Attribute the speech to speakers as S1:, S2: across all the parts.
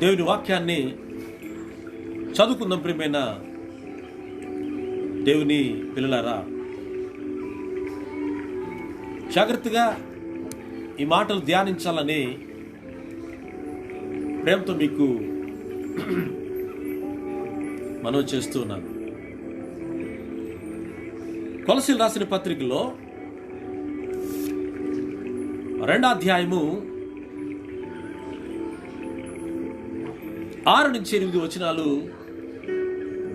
S1: దేవుని వాక్యాన్ని చదువుకుందాం. ప్రియమైన దేవుని పిల్లలారా, జాగ్రత్తగా ఈ మాటలు ధ్యానించాలని ప్రేమతో మీకు మనవి చేస్తున్నాను. కొలసీలు రాసిన పత్రికలో 2వ అధ్యాయము 6-8 వచనాలు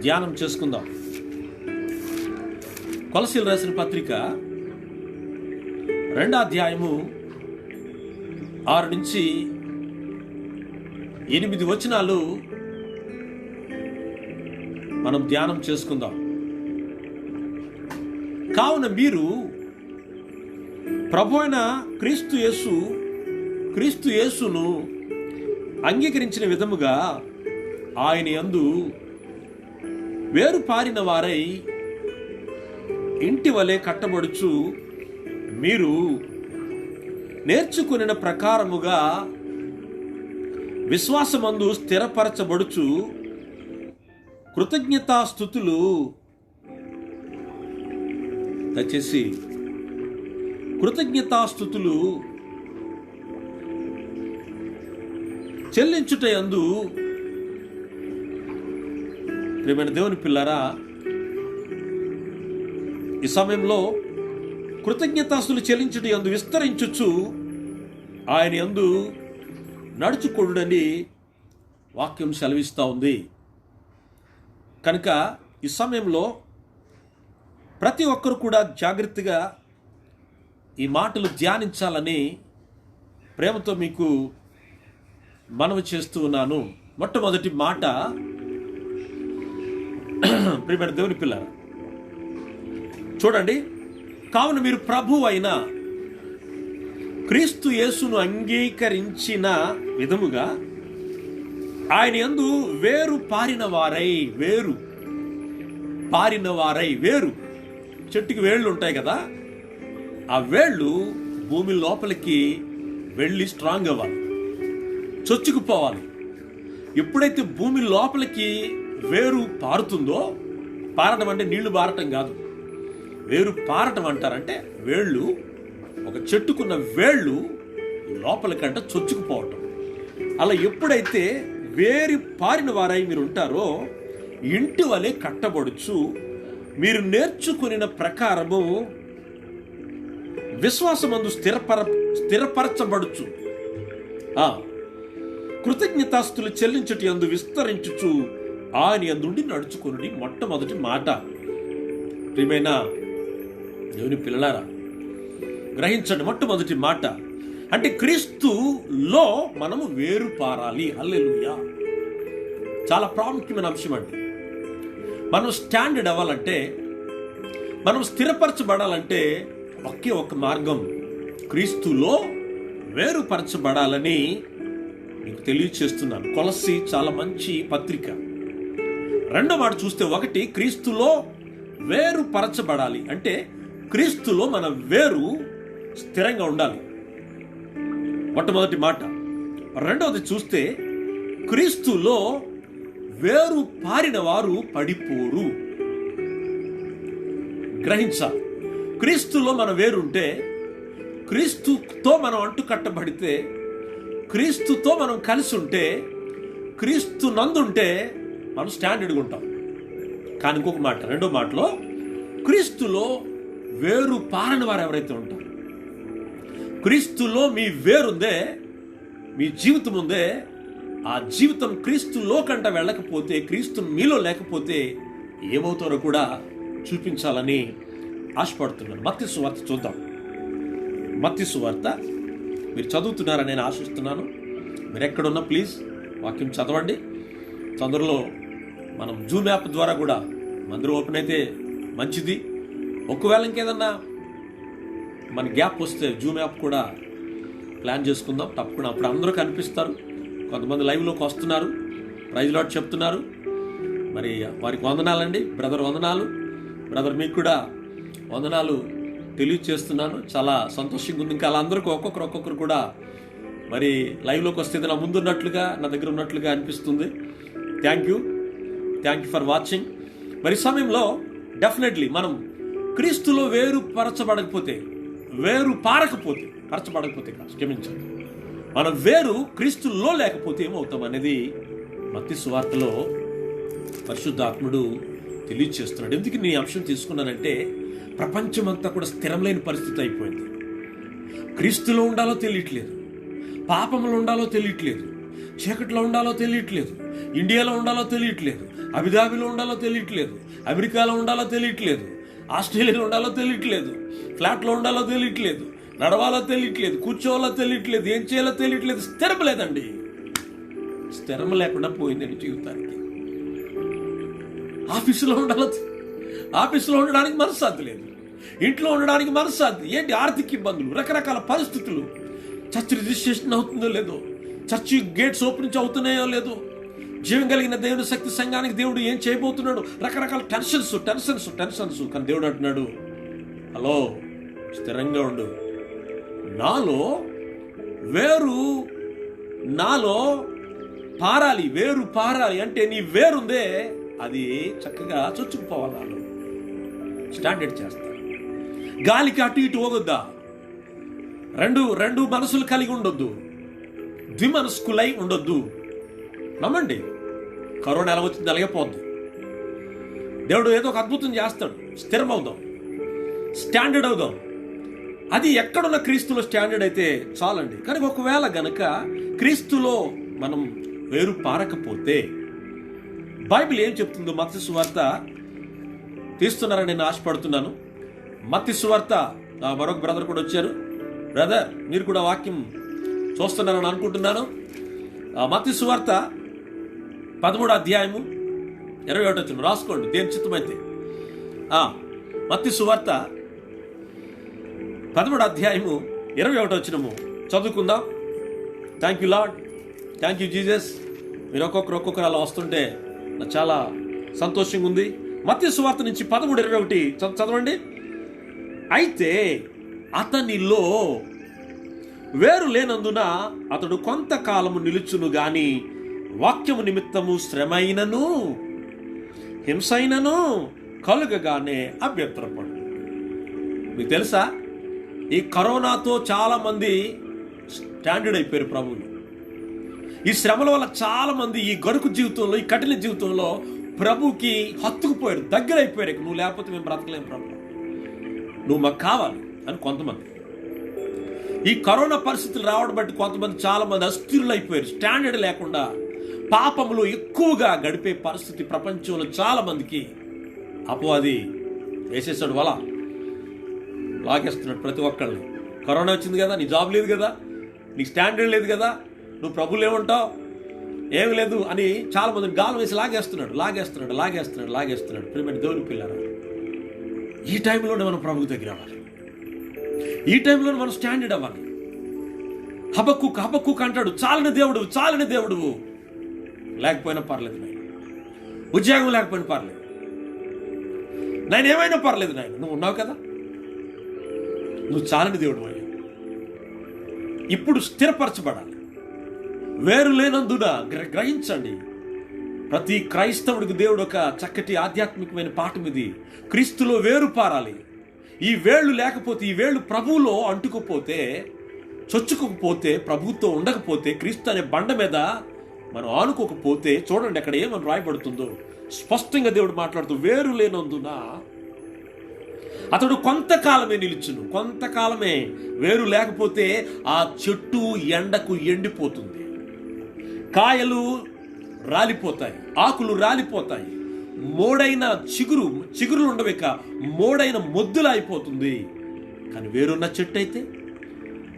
S1: ధ్యానం చేసుకుందాం. కొలసీలు రాసిన పత్రిక 2వ అధ్యాయము 6-8 వచనాలు మనం ధ్యానం చేసుకుందాం. కావున మీరు ప్రభు అయిన క్రీస్తు యేసును అంగీకరించిన విధముగా ఆయన యందు వేరు పారిన వారై ఇంటి వలె కట్టబడుచు మీరు నేర్చుకున్న ప్రకారముగా విశ్వాసమందు స్థిరపరచబడుచు కృతజ్ఞతాస్తుతులు దయచేసి కృతజ్ఞతాస్తుతులు చెల్లించుటయందు ప్రియమైన దేవుని పిల్లరా, ఈ సమయంలో కృతజ్ఞతాస్తులు చెల్లించుటయందు విస్తరించుచు ఆయన యందు నడుచుకొనుడని వాక్యం సెలవిస్తూ ఉంది. కనుక ఈ సమయంలో ప్రతి ఒక్కరు కూడా జాగ్రత్తగా ఈ మాటలు ధ్యానించాలని ప్రేమతో మీకు మనవి చేస్తూ ఉన్నాను. మొట్టమొదటి మాట, ప్రియమైన దేవుని పిల్లరా చూడండి. కావున మీరు ప్రభు అయిన క్రీస్తు యేసును అంగీకరించిన విధముగా ఆయన యందు వేరు పారిన వారై వేరు చెట్టుకి వేళ్ళు ఉంటాయి కదా, ఆ వేళ్ళు భూమి లోపలికి వెళ్ళి స్ట్రాంగ్ అవ్వాలి, చొచ్చుకుపోవాలి. ఎప్పుడైతే భూమి లోపలికి వేరు పారుతుందో, పారటం అంటే నీళ్లు పారటం కాదు, వేరు పారటం అంటారంటే వేళ్ళు, ఒక చెట్టుకున్న వేళ్ళు లోపలికంట చొచ్చుకుపోవటం. అలా ఎప్పుడైతే వేరి పారిన వారై మీరు ఉంటారో ఇంటి వలె కట్టబడుచు మీరు నేర్చుకున్న ప్రకారము విశ్వాసమందు స్థిరపరచబడుచు కృతజ్ఞతాస్తులు చెల్లించుట యందు విస్తరించుచు ఆయన యందుండి నడుచుకుని మొట్టమొదటి మాట. ప్రియమైన దేవుని పిల్లలారా గ్రహించండి, మొట్టమొదటి మాట అంటే క్రీస్తులో మనము వేరు పారాలి. హల్లెలూయా. చాలా ప్రాముఖ్యమైన అంశం అండి. మనం స్టాండర్డ్ అవ్వాలంటే, మనం స్థిరపరచబడాలంటే ఒకే ఒక మార్గం, క్రీస్తులో వేరుపరచబడాలని మీకు తెలియచేస్తున్నాను. కొలస్సీ చాలా మంచి పత్రిక. 2వ మాట చూస్తే, 1 క్రీస్తులో వేరుపరచబడాలి అంటే క్రీస్తులో మన వేరు స్థిరంగా ఉండాలి, మొట్టమొదటి మాట. 2వది చూస్తే, క్రీస్తులో వేరు పారిన వారు పడిపోరు. గ్రహించాలి. క్రీస్తులో మన వేరుంటే, క్రీస్తుతో మనం అంటు కట్టబడితే, క్రీస్తుతో మనం కలిసి ఉంటే, క్రీస్తు నందుంటే మనం స్టాండర్డ్గా ఉంటాం. కానీ ఇంకొక మాట, 2వ మాటలో క్రీస్తులో వేరు పారని వారు ఎవరైతే ఉంటారు, క్రీస్తులో మీ వేరుందే, మీ జీవితం ఉందే, ఆ జీవితం క్రీస్తులో కంట వెళ్ళకపోతే, క్రీస్తు మీలో లేకపోతే ఏమవుతారో కూడా చూపించాలని ఆశపడుతున్నాను. మత్తయి సువార్త చూద్దాం. మత్తయి సువార్త మీరు చదువుతున్నారని నేను ఆశిస్తున్నాను. మీరు ఎక్కడున్నా ప్లీజ్ వాక్యం చదవండి. తొందరలో మనం జూమ్ యాప్ ద్వారా కూడా మందిరం ఓపెన్ అయితే మంచిది. ఒకవేళ ఇంకేదన్నా మన గ్యాప్ వస్తే జూమ్ యాప్ కూడా ప్లాన్ చేసుకుందాం. తప్పకుండా అప్పుడు అందరూ కనిపిస్తారు. కొంతమంది లైవ్లోకి వస్తున్నారు, ప్రైజ్ లార్డ్ చెప్తున్నారు. మరి వారికి వందనాలండి. బ్రదర్ వందనాలు. బ్రదర్ మీకు కూడా వందనాలు తెలియచేస్తున్నాను. చాలా సంతోషంగా ఉంది. ఇంకా వాళ్ళందరికీ ఒక్కొక్కరు కూడా మరి లైవ్లోకి వస్తే నా ముందున్నట్లుగా నా దగ్గర ఉన్నట్లుగా అనిపిస్తుంది. Thank you for watching. మరి సమయంలో డెఫినెట్లీ మనం క్రీస్తులో పరచబడకపోతే క్షమించండి, మనం క్రీస్తులో లేకపోతే ఏమవుతాం అనేది మత్తయి సువార్తలో పరిశుద్ధాత్ముడు తెలియచేస్తున్నాడు. ఎందుకు నీ అంశం తీసుకున్నానంటే, ప్రపంచమంతా కూడా స్థిరం లేని పరిస్థితి అయిపోయింది. క్రీస్తులో ఉండాలో తెలియట్లేదు, పాపంలో ఉండాలో తెలియట్లేదు, చీకట్లో ఉండాలో తెలియట్లేదు, ఇండియాలో ఉండాలో తెలియట్లేదు, అబుదాబిలో ఉండాలో తెలియట్లేదు, అమెరికాలో ఉండాలో తెలియట్లేదు, ఆస్ట్రేలియాలో ఉండాలో తెలియట్లేదు, ఫ్లాట్లో ఉండాలో తెలియట్లేదు, నడవాలో తెలియట్లేదు, కూర్చోవాలో తెలియట్లేదు, ఏం చేయాలో తెలియట్లేదు. స్థిరం లేదండి. స్థిరం లేకుండా పోయిందండి జీవితానికి. ఆఫీసులో ఉండడానికి మనశ్శాంతి లేదు, ఇంట్లో ఉండడానికి మనశ్శాంతి ఏంటి, ఆర్థిక ఇబ్బందులు, రకరకాల పరిస్థితులు, చర్చ్ రిజిస్ట్రేషన్ అవుతుందో లేదో, చర్చి గేట్స్ ఓపెన్ అవుతున్నాయో లేదో, జీవం కలిగిన దేవుడు శక్తి సంఘానికి దేవుడు ఏం చేయబోతున్నాడు, రకరకాల టెన్షన్స్. కానీ దేవుడు అంటున్నాడు, హలో, స్థిరంగా ఉండు, నాలో పారాలి అంటే నీ వేరుందే అది చక్కగా చొచ్చుకుపోవాలి. నాలో స్టాండర్డ్ చేస్తా. గాలికి అటు ఇటు పోగొద్దా, రెండు మనసులు కలిగి ఉండొద్దు, ద్విమనస్కులై ఉండొద్దు. నమ్మండి, కరోనా ఎలా వచ్చింది అలాగే పోద్దు. దేవుడు ఏదో ఒక అద్భుతం చేస్తాడు. స్థిరం అవుదాం, స్టాండర్డ్ అవుదాం. అది ఎక్కడున్న క్రీస్తులో స్టాండర్డ్ అయితే చాలండి. కానీ ఒకవేళ గనక క్రీస్తులో మనం పారకపోతే బైబిల్ ఏం చెప్తుందో మత్తయి సువార్త తీస్తున్నారని నేను ఆశపడుతున్నాను. మత్తయి సువార్త మరొక బ్రదర్ కూడా వచ్చారు. బ్రదర్, మీరు కూడా వాక్యం చూస్తున్నారని అనుకుంటున్నాను. మత్తయి సువార్త 13వ అధ్యాయము 21వ వచనం రాసుకోండి, దేని చిత్తమైతే. మత్తయి సువార్త 13వ అధ్యాయము 21వ వచనము చదువుకుందాం. Thank you lord, thank you Jesus. మీరు ఒక్కొక్కరు అలా వస్తుంటే నాకు చాలా సంతోషంగా ఉంది. మత్తయి సువార్త నుంచి 13:21 చదవండి. అయితే అతనిలో వేరు లేనందున అతడు కొంతకాలము నిలుచును గాని వాక్యము నిమిత్తము శ్రమైనను హింసైనను కలుగగానే అభ్యంతరపడు. మీకు తెలుసా, ఈ కరోనాతో చాలా మంది స్టాండర్డ్ అయిపోయారు ప్రభువులు. ఈ శ్రమల వల్ల చాలా మంది ఈ గరుకు జీవితంలో, ఈ కఠిన జీవితంలో ప్రభుకి హత్తుకుపోయారు, దగ్గర అయిపోయారు. నువ్వు లేకపోతే మేము బ్రతకలేము ప్రభు, నువ్వు మాకు కావాలి అని కొంతమంది. ఈ కరోనా పరిస్థితులు రావడం బట్టి కొంతమంది చాలా మంది అస్థిరులు అయిపోయారు. స్టాండర్డ్ లేకుండా పాపములు ఎక్కువగా గడిపే పరిస్థితి ప్రపంచంలో చాలా మందికి అపవాది వేసేసాడు. వల లాగేస్తున్నాడు ప్రతి ఒక్కళ్ళని. కరోనా వచ్చింది కదా, నీ జాబ్ లేదు కదా, నీ స్టాండర్డ్ లేదు కదా, నువ్వు ప్రభులు ఏమంటావు, ఏమి లేదు అని చాలా మందిని గాలం వేసి లాగేస్తున్నాడు. ప్రియమైన దేవుని పిల్లరా, ఈ టైంలోనే మనం ప్రభువు దగ్గర అవ్వాలి. ఈ టైంలోనే మనం స్టాండర్డ్ అవ్వాలి. హబక్కుకు అంటాడు, చాలని దేవుడు లేకపోయినా పర్లేదు నాయన, ఉద్యోగం లేకపోయినా పర్లేదు నాయన, ఏమైనా పర్లేదు నాయన, నువ్వు ఉన్నావు కదా, నువ్వు చాలని దేవుడు అయ్యా. ఇప్పుడు స్థిరపరచబడాలి. వేరు లేనందున గ్రహించండి. ప్రతి క్రైస్తవుడికి దేవుడు ఒక చక్కటి ఆధ్యాత్మికమైన పాఠం ఇది. క్రీస్తులో వేరు పారాలి. ఈ వేళ్ళు లేకపోతే, ఈ వేళ్ళు ప్రభువులో అంటుకుపోతే, చొచ్చుకోకపోతే, ప్రభువుతో ఉండకపోతే, క్రీస్తు అనే బండ మీద మనం ఆనుకోకపోతే, చూడండి అక్కడ ఏమని రాయబడుతుందో స్పష్టంగా దేవుడు మాట్లాడుతూ, వేరు లేనందున అతడు కొంతకాలమే నిలుచును. కొంతకాలమే. వేరు లేకపోతే ఆ చెట్టు ఎండకు ఎండిపోతుంది, కాయలు రాలిపోతాయి, ఆకులు రాలిపోతాయి, మోడైన చిగురులు ఉండవేక మోడైన మొద్దులా అయిపోతుంది. కానీ వేరున్న చెట్టు అయితే,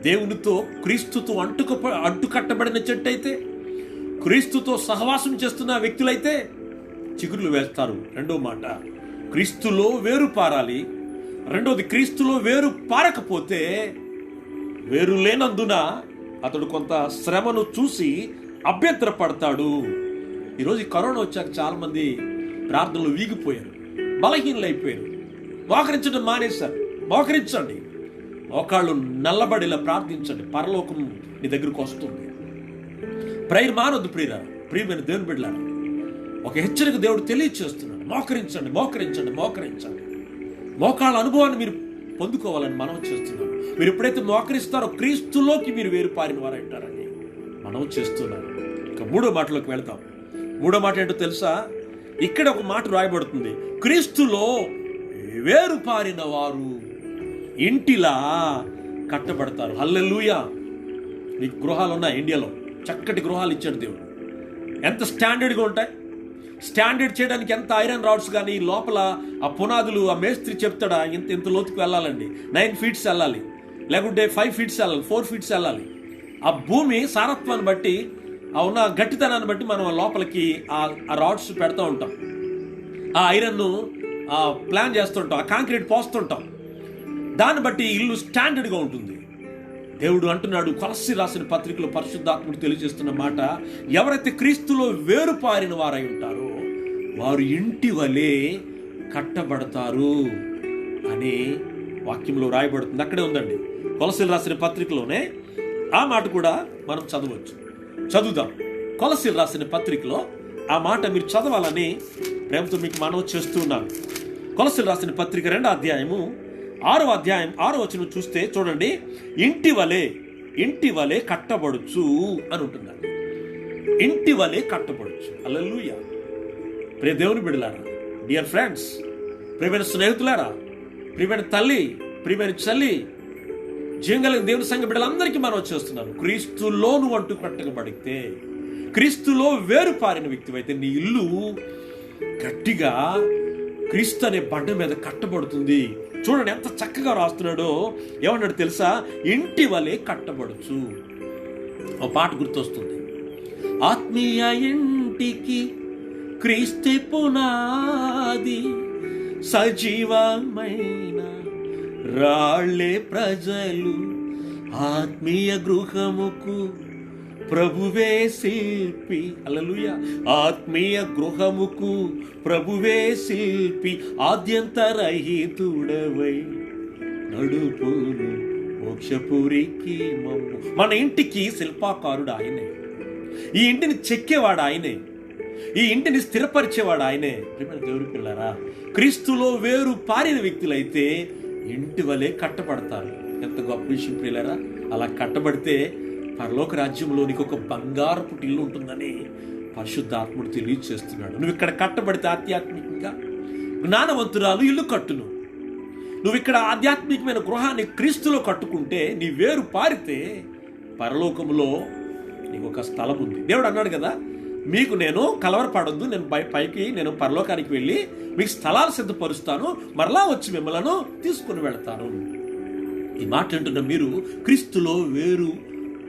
S1: దేవునితో క్రీస్తుతో అంటుకట్టబడిన చెట్టు అయితే, క్రీస్తుతో సహవాసం చేస్తున్న వ్యక్తులైతే చిగురులు వేస్తారు. రెండో మాట, క్రీస్తులో వేరు పారాలి. రెండోది, క్రీస్తులో వేరు పారకపోతే, వేరు లేనందున అతడు కొంత శ్రమను చూసి అభ్యంతరపడతాడు. ఈరోజు ఈ కరోనా వచ్చాక చాలా మంది ప్రార్థనలు వీగిపోయారు, బలహీనలైపోయారు, మోకరించడం మానేశారు. మోకరించండి, మోకాళ్ళు నల్లబడిలా ప్రార్థించండి. పరలోకం నీ దగ్గరకు వస్తుంది. ప్రేయర్ మానొద్దు ప్రియమైన దేవుని బిడ్డలారా. ఒక హెచ్చరిక దేవుడు తెలియచేస్తున్నాడు. మోకరించండి, మోకరించండి, మోకరించండి. మోకాళ్ళ అనుభవాన్ని మీరు పొందుకోవాలని మనం చేస్తున్నాం. మీరు ఎప్పుడైతే మోకరిస్తారో క్రీస్తులోకి మీరు వేరు పారిన వారు అంటారని మనం చేస్తున్నారు. ఇక మూడో మాటలోకి వెళ్తాం. మూడో మాట ఏంటో తెలుసా? ఇక్కడ ఒక మాట రాయబడుతుంది, క్రీస్తులో వేరు పారిన వారు ఇంటిలా కట్టబడతారు. హల్లెలూయా. మీకు గృహాలు ఉన్నాయి ఇండియాలో, చక్కటి గృహాలు ఇచ్చాడు దేవుడు. ఎంత స్టాండర్డ్గా ఉంటాయి. స్టాండర్డ్ చేయడానికి ఎంత ఐరన్ రాడ్స్ కానీ లోపల ఆ పునాదులు ఆ మేస్త్రి చెప్తాడా ఇంత లోతుకు వెళ్ళాలండి, 9 feet వెళ్ళాలి, లేకుంటే 5 feet వెళ్ళాలి, 4 feet వెళ్ళాలి. ఆ భూమి సారత్వాన్ని బట్టి ఆ ఉన్న గట్టితనాన్ని బట్టి మనం లోపలికి ఆ రాడ్స్ పెడతా ఉంటాం, ఆ ఐరన్ను ప్లాన్ చేస్తుంటాం, ఆ కాంక్రీట్ పోస్తుంటాం. దాన్ని బట్టి ఇల్లు స్టాండర్డ్గా ఉంటుంది. దేవుడు అంటున్నాడు కొలస్సీ రాసిన పత్రికలో పరిశుద్ధాత్ముడు తెలియజేస్తున్న మాట, ఎవరైతే క్రీస్తులో వేరుపారిన వారై ఉంటారో వారు ఇంటి వలె కట్టబడతారు అని వాక్యంలో రాయబడుతుంది. అక్కడే ఉందండి, కొలస్సీలు రాసిన పత్రికలోనే ఆ మాట కూడా మనం చదువుదాం. కొలస్సీలు రాసిన పత్రికలో ఆ మాట మీరు చదవాలని ప్రేమతో మీకు మనవి చేస్తూ ఉన్నాను. కొలస్సీలు రాసిన పత్రిక 2వ అధ్యాయము 6వ అధ్యాయం 6వ వచనం చూస్తే చూడండి, ఇంటి వలె కట్టబడుచు అని ఉంటున్నారు. ఇంటి వలె కట్టబడుచు. హల్లెలూయా. ప్రియ దేవుని బిడ్డలారా, డియర్ ఫ్రెండ్స్, ప్రియమైన స్నేహితులారా, ప్రియమైన తల్లి, ప్రియమైన చల్లి, జీవంగల దేవుని సంఘ బిడ్డలందరికీ మనం చేస్తున్నాను. క్రీస్తులో నువ్వు అంటూ కట్టబడితే, క్రీస్తులో వేరు పారిన వ్యక్తివైతే నీ ఇల్లు గట్టిగా క్రీస్తు అనే బండ మీద కట్టబడుతుంది. చూడండి ఎంత చక్కగా రాస్తున్నాడో. ఏమన్నాడు తెలుసా? ఇంటి వలె కట్టబడుచు. ఒక పాట గుర్తొస్తుంది, ఆత్మీయ ఇంటికి క్రీస్తే పునాది, సజీవమైన రాళ్ళే ప్రజలు, ఆత్మీయ గృహముకు ప్రభువే శిల్పి. హల్లెలూయా. ఆత్మీయ గృహముకు ప్రభువే శిల్పి, ఆద్యంతరహితుడవై నడుపును మోక్షపురికి మమ్ము. మన ఇంటికి శిల్పాకారుడు ఆయనే, ఈ ఇంటిని చెక్కేవాడు ఆయనే, ఈ ఇంటిని స్థిరపరిచేవాడు ఆయనే. ప్రియమైన దేవుని పిల్లరా, క్రీస్తులో వేరు పారిన వ్యక్తులైతే ఇంటి వలె కట్టబడతారు. ఎంత గొప్ప విషయం ప్రియులారా. అలా కట్టబడితే పరలోక రాజ్యంలో నీకు ఒక బంగారపు ఇల్లు ఉంటుందని పరిశుద్ధాత్ముడు తెలియజేస్తున్నాడు. నువ్వు ఇక్కడ కట్టబడితే ఆధ్యాత్మికంగా జ్ఞానవంతురాలు ఇల్లు కట్టును. నువ్వు ఇక్కడ ఆధ్యాత్మికమైన గృహాన్ని క్రీస్తులో కట్టుకుంటే, నీ వేరు పారితే పరలోకములో నీకు ఒక స్థలం ఉంది. దేవుడు అన్నాడు కదా, మీకు నేను కలవరపడొద్దు, నేను పైకి నేను పరలోకానికి వెళ్ళి మీకు స్థలాలు సిద్ధపరుస్తాను, మరలా వచ్చి మిమ్మల్ని తీసుకుని వెళతాను. ఈ మాట అంటున్న మీరు క్రీస్తులో వేరు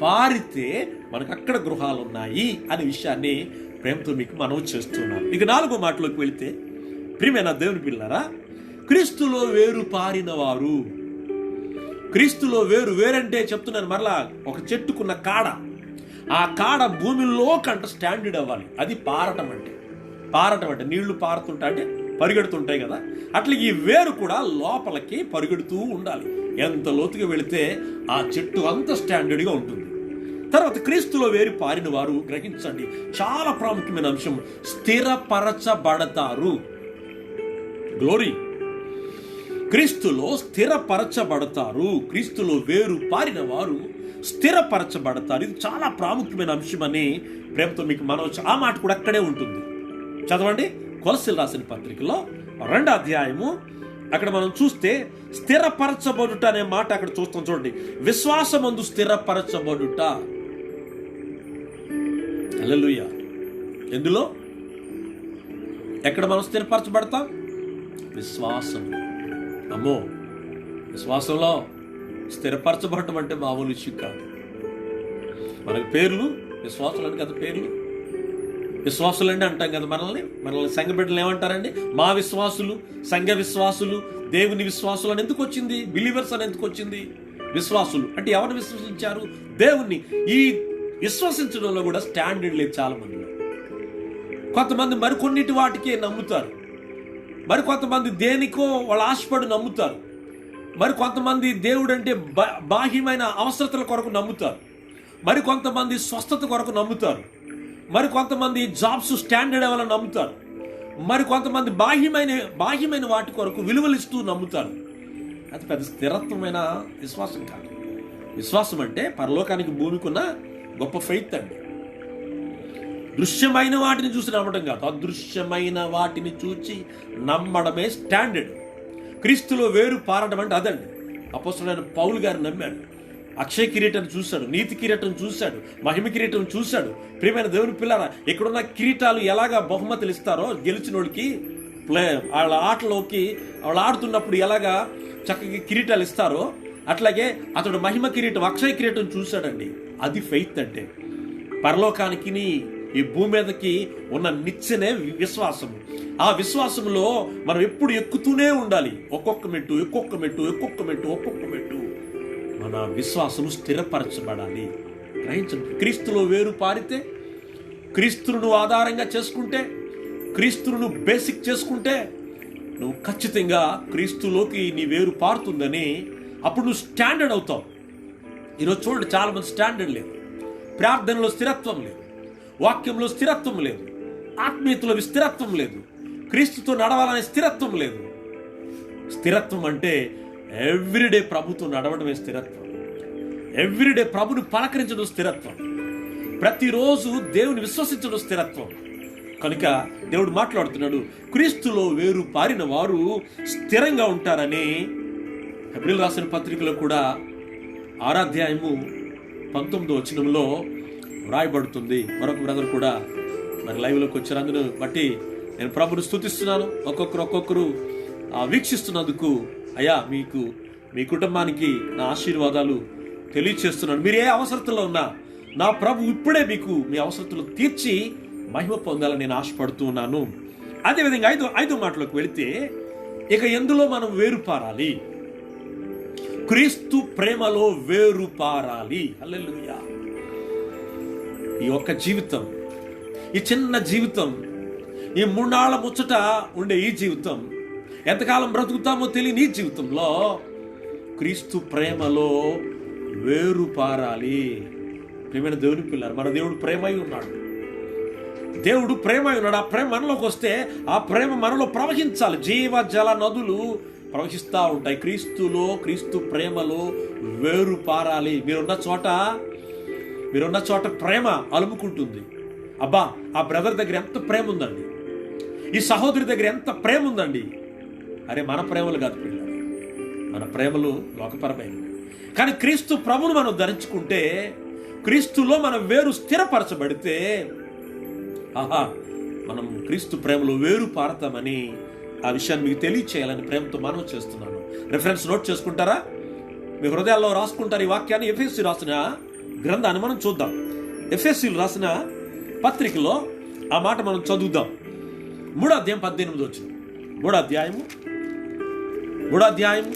S1: పారితే మనకు అక్కడ గృహాలు ఉన్నాయి అనే విషయాన్ని ప్రేమతో మీకు మనవి చేస్తున్నాను. ఇక 4వ మాటలోకి వెళితే, ప్రియమైన దేవుని పిల్లరా, క్రీస్తులో వేరు పారిన వారు. క్రీస్తులో వేరంటే చెప్తున్నాను మరలా, ఒక చెట్టుకున్న కాడ, ఆ కాడ భూమిలో కంట స్టాండర్డ్ అవ్వాలి. అది పారటం అంటే నీళ్లు పారుతుంటా అంటే పరిగెడుతుంటాయి కదా, అట్లా ఈ వేరు కూడా లోపలికి పరిగెడుతూ ఉండాలి. ఎంత లోతుగా వెళితే ఆ చెట్టు అంత స్టాండర్డ్గా ఉంటుంది. తర్వాత క్రీస్తులో వేరు పారిన వారు, గ్రహించండి, చాలా ప్రాముఖ్యమైన అంశం, స్థిరపరచబడతారు. గ్లోరీ. క్రీస్తులో స్థిరపరచబడతారు. క్రీస్తులో వేరు పారిన వారు స్థిరపరచబడతారు. ఇది చాలా ప్రాముఖ్యమైన అంశం అని ప్రేమతో మీకు మనవచ్చు. ఆ మాట కూడా అక్కడే ఉంటుంది. చదవండి, కొలస్సీలు రాసిన పత్రికలో 2వ అధ్యాయము అక్కడ మనం చూస్తే స్థిరపరచబడుట అనే మాట అక్కడ చూస్తాం. చూడండి, విశ్వాసమందు స్థిరపరచబడుట. హల్లెలూయా. ఎందులో, ఎక్కడ మనం స్థిరపరచబడతాం? విశ్వాసం. అమ్మో, విశ్వాసంలో స్థిరపరచబడటం అంటే మామూలు విషయం కాదు. మనకి పేర్లు విశ్వాసులని కదా, పేర్లు విశ్వాసులండి అంటాం కదా. మనల్ని సంఘ బిడ్డలు ఏమంటారండి? మా విశ్వాసులు, సంఘ విశ్వాసులు, దేవుని విశ్వాసులు అని ఎందుకు వచ్చింది? బిలీవర్స్ అని ఎందుకు వచ్చింది? విశ్వాసులు అంటే ఎవరిని విశ్వసించారు? దేవుణ్ణి. ఈ విశ్వసించడంలో కూడా స్టాండర్డ్ లేదు చాలా మందిలో. కొంతమంది మరికొన్నిటి వాటికే నమ్ముతారు, మరి కొంతమంది దేనికో వాళ్ళు ఆశపడి నమ్ముతారు, మరి కొంతమంది దేవుడు అంటే బాహ్యమైన అవసరతల కొరకు నమ్ముతారు, మరి కొంతమంది స్వస్థత కొరకు నమ్ముతారు, మరి కొంతమంది జాబ్స్ స్టాండర్డ్ అవ్వాలని నమ్ముతారు, మరి కొంతమంది బాహ్యమైన వాటి కొరకు విలువలిస్తూ నమ్ముతారు. అది పెద్ద స్థిరత్వమైన విశ్వాసం కాదు. విశ్వాసం అంటే పరలోకానికి భూమికున్న గొప్ప ఫెయిత్ అండి. దృశ్యమైన వాటిని చూసి నమ్మడం కాదు, అదృశ్యమైన వాటిని చూచి నమ్మడమే స్టాండర్డ్. క్రీస్తులో వేరు పారడం అంటే అదండి. అపోస్తలుడైన పౌలు గారు నమ్మాడు, అక్షయ కిరీటం చూశాడు, నీతి కిరీటం చూశాడు, మహిమ కిరీటం చూశాడు. ప్రియమైన దేవుని పిల్లరా, ఇక్కడున్న కిరీటాలు ఎలాగా బహుమతులు ఇస్తారో గెలిచిన వాళ్ళకి, వాళ్ళ ఆటలోకి వాళ్ళు ఆడుతున్నప్పుడు ఎలాగా చక్కగా కిరీటాలు ఇస్తారో అట్లాగే అతడు మహిమ కిరీటం, అక్షయ కిరీటం చూశాడండి. అది ఫెయిత్ అంటే. పరలోకానికి ఈ భూమి మీదకి ఉన్న నిచ్చెనే విశ్వాసం. ఆ విశ్వాసంలో మనం ఎప్పుడు ఎక్కుతూనే ఉండాలి. ఒక్కొక్క మెట్టు మన విశ్వాసం స్థిరపరచబడాలి. గ్రహించండి, క్రీస్తులో వేరు పారితే, క్రీస్తును ఆధారంగా చేసుకుంటే, క్రీస్తును బేసిక్ చేసుకుంటే నువ్వు ఖచ్చితంగా క్రీస్తులోకి నీ వేరు పారుతుందని అప్పుడు నువ్వు స్టాండర్డ్ అవుతావు. ఈరోజు చూడండి, చాలా మంది స్టాండర్డ్ లేదు. ప్రార్థనలో స్థిరత్వం లేదు, వాక్యంలో స్థిరత్వం లేదు, ఆత్మీయతలో స్థిరత్వం లేదు, క్రీస్తుతో నడవాలనే స్థిరత్వం లేదు. స్థిరత్వం అంటే ఎవ్రీడే ప్రభుతో నడవడమే స్థిరత్వం. ఎవ్రీడే ప్రభుని పలకరించడం స్థిరత్వం. ప్రతిరోజు దేవుని విశ్వసించడం స్థిరత్వం. కనుక దేవుడు మాట్లాడుతున్నాడు, క్రీస్తులో వేరు పారిన వారు స్థిరంగా ఉంటారని. హెబ్రీయులకు రాసిన పత్రికలో కూడా 6వ అధ్యాయము 19వ వచనంలో వ్రాయబడుతుంది. మరొక బ్రదర్ కూడా మరి లైవ్లోకి వచ్చారు. అందును బట్టి నేను ప్రభుని స్తుతిస్తున్నాను. ఒక్కొక్కరు వీక్షిస్తున్నందుకు అయ్యా మీకు, మీ కుటుంబానికి నా ఆశీర్వాదాలు తెలియచేస్తున్నాను. మీరు ఏ అవసరతలో ఉన్నా నా ప్రభు ఇప్పుడే మీకు మీ అవసరతలు తీర్చి మహిమ పొందాలని నేను ఆశపడుతూ ఉన్నాను. అదేవిధంగా ఐదో మాటలోకి వెళితే, ఇక ఎందులో మనం వేరు పారాలి? క్రీస్తు ప్రేమలో వేరు పారాలి. హల్లెలూయా. ఈ ఒక్క జీవితం, ఈ చిన్న జీవితం, ఈ 3 నాళ్ల ముచ్చట ఉండే ఈ జీవితం, ఎంతకాలం బ్రతుకుతామో తెలియని ఈ జీవితంలో క్రీస్తు ప్రేమలో వేరు పారాలి. ప్రియమైన దేవుని పిల్లలు, మన దేవుడు ప్రేమై ఉన్నాడు. దేవుడు ప్రేమై ఉన్నాడు. ఆ ప్రేమ మనలోకి వస్తే ఆ ప్రేమ మనలో ప్రవహించాలి. జీవ జల నదులు ప్రవహిస్తూ ఉంటాయి. క్రీస్తు ప్రేమలో వేరు పారాలి. మీరున్న చోట ప్రేమ అలుముకుంటుంది. అబ్బా, ఆ బ్రదర్ దగ్గర ఎంత ప్రేమ ఉందండి, ఈ సహోదరి దగ్గర ఎంత ప్రేమ ఉందండి. అరే, మన ప్రేమలు కాదు పిల్లలు, మన ప్రేమలు లోకపరమైనవి. కానీ క్రీస్తు ప్రభును మనం ధరించుకుంటే, క్రీస్తులో మనం వేరు స్థిరపరచబడితే, ఆహా, మనం క్రీస్తు ప్రేమలో వేరు పారతామని ఆ విషయాన్ని మీకు తెలియచేయాలని ప్రేమతో మనం చేస్తున్నాను. రిఫరెన్స్ నోట్ చేసుకుంటారా? మీ హృదయాల్లో రాసుకుంటారు ఈ వాక్యాన్ని. ఎఫెసీ రాసిన గ్రంథాన్ని మనం చూద్దాం. ఎఫెసీలు రాసిన పత్రికలో ఆ మాట మనం చదువుదాం. 3వ అధ్యాయం 18 వచ్చింది. 3వ అధ్యాయం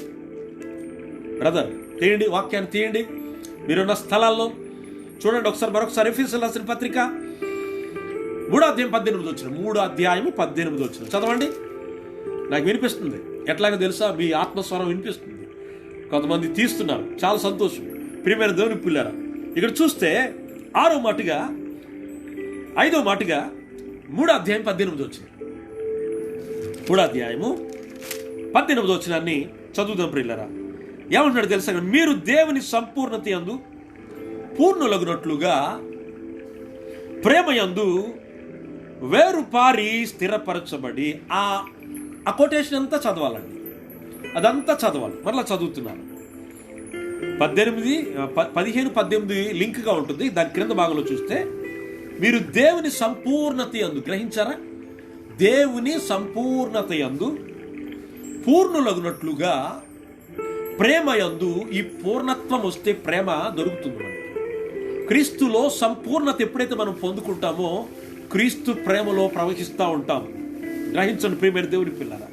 S1: బ్రదర్ తీయండి, వాక్యాన్ని తీయండి. మీరున్న స్థలాల్లో చూడండి ఒకసారి, మరొకసారి. ఎఫెసీలు రాసిన పత్రిక 3వ అధ్యాయం 18 వచ్చిన 3వ అధ్యాయం 18 వచ్చిన చదవండి. నాకు వినిపిస్తుంది. ఎట్లాగో తెలుసా, మీ ఆత్మస్వరం వినిపిస్తుంది. కొంతమంది తీస్తున్నారు, చాలా సంతోషం. ప్రియమైన దేవుని పిల్లారా, ఇక్కడ చూస్తే 6వ మాటగా 5వ మాటగా 3వ అధ్యాయం 18 వచ్చిన 3వ అధ్యాయము 18 వచ్చినాన్ని చదువుదాం ప్రియులారా. ఏమంటున్నాడు తెలుసా? మీరు దేవుని సంపూర్ణత యందు పూర్ణులగునట్లుగా ప్రేమ యందు వేరు పారి స్థిరపరచబడి. ఆ కొటేషన్ అంతా చదవాలండి, అదంతా చదవాలి. మరలా చదువుతున్నాను. 15, 18 లింక్గా ఉంటుంది. దాని క్రింద భాగంలో చూస్తే, మీరు దేవుని సంపూర్ణత యందు, గ్రహించారా? దేవుని సంపూర్ణత యందు పూర్ణులగునట్లుగా ప్రేమ యందు. ఈ పూర్ణత్వం వస్తే ప్రేమ దొరుకుతుంది మనకి. క్రీస్తులో సంపూర్ణత ఎప్పుడైతే మనం పొందుకుంటామో క్రీస్తు ప్రేమలో ప్రవహిస్తూ ఉంటాం. గ్రహించండి ప్రియమైన దేవుని పిల్లరా,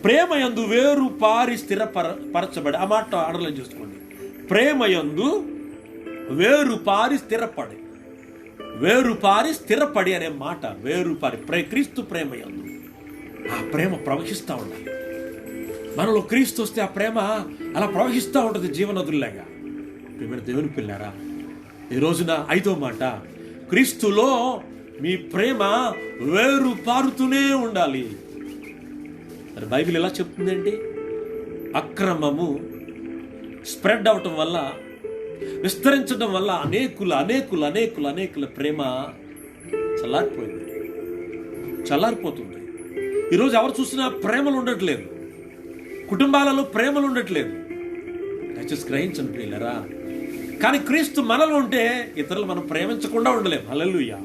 S1: ప్రేమ యందు వేరు పారి స్థిరపరచబడి. ఆ మాట అండర్లైన్ చేసుకోండి. ప్రేమ యందు వేరు పారి స్థిరపడి, వేరు పారి స్థిరపడి అనే మాట. వేరు పారి క్రీస్తు ప్రేమ యందు ఆ ప్రేమ ప్రవహిస్తూ ఉండాలి. మనలో క్రీస్తు వస్తే ఆ ప్రేమ అలా ప్రవహిస్తూ ఉంటుంది జీవనదుల్లాగా. ప్రియమైన దేవుని పిల్లారా, ఈ రోజున 5వ మాట, క్రీస్తులో మీ ప్రేమ వేరు పారుతూనే ఉండాలి. మరి బైబిల్ ఎలా చెప్తుందండి? అక్రమము స్ప్రెడ్ అవటం వల్ల, విస్తరించడం వల్ల అనేకుల ప్రేమ చల్లారిపోతుంది. ఈరోజు ఎవరు చూసినా ప్రేమలు ఉండట్లేదు, కుటుంబాలలో ప్రేమలు ఉండట్లేదు. దయచేసి గ్రహించండి ప్రియులారా. కానీ క్రీస్తు మనలో ఉంటే ఇతరులు మనం ప్రేమించకుండా ఉండలేం. హల్లెలూయా.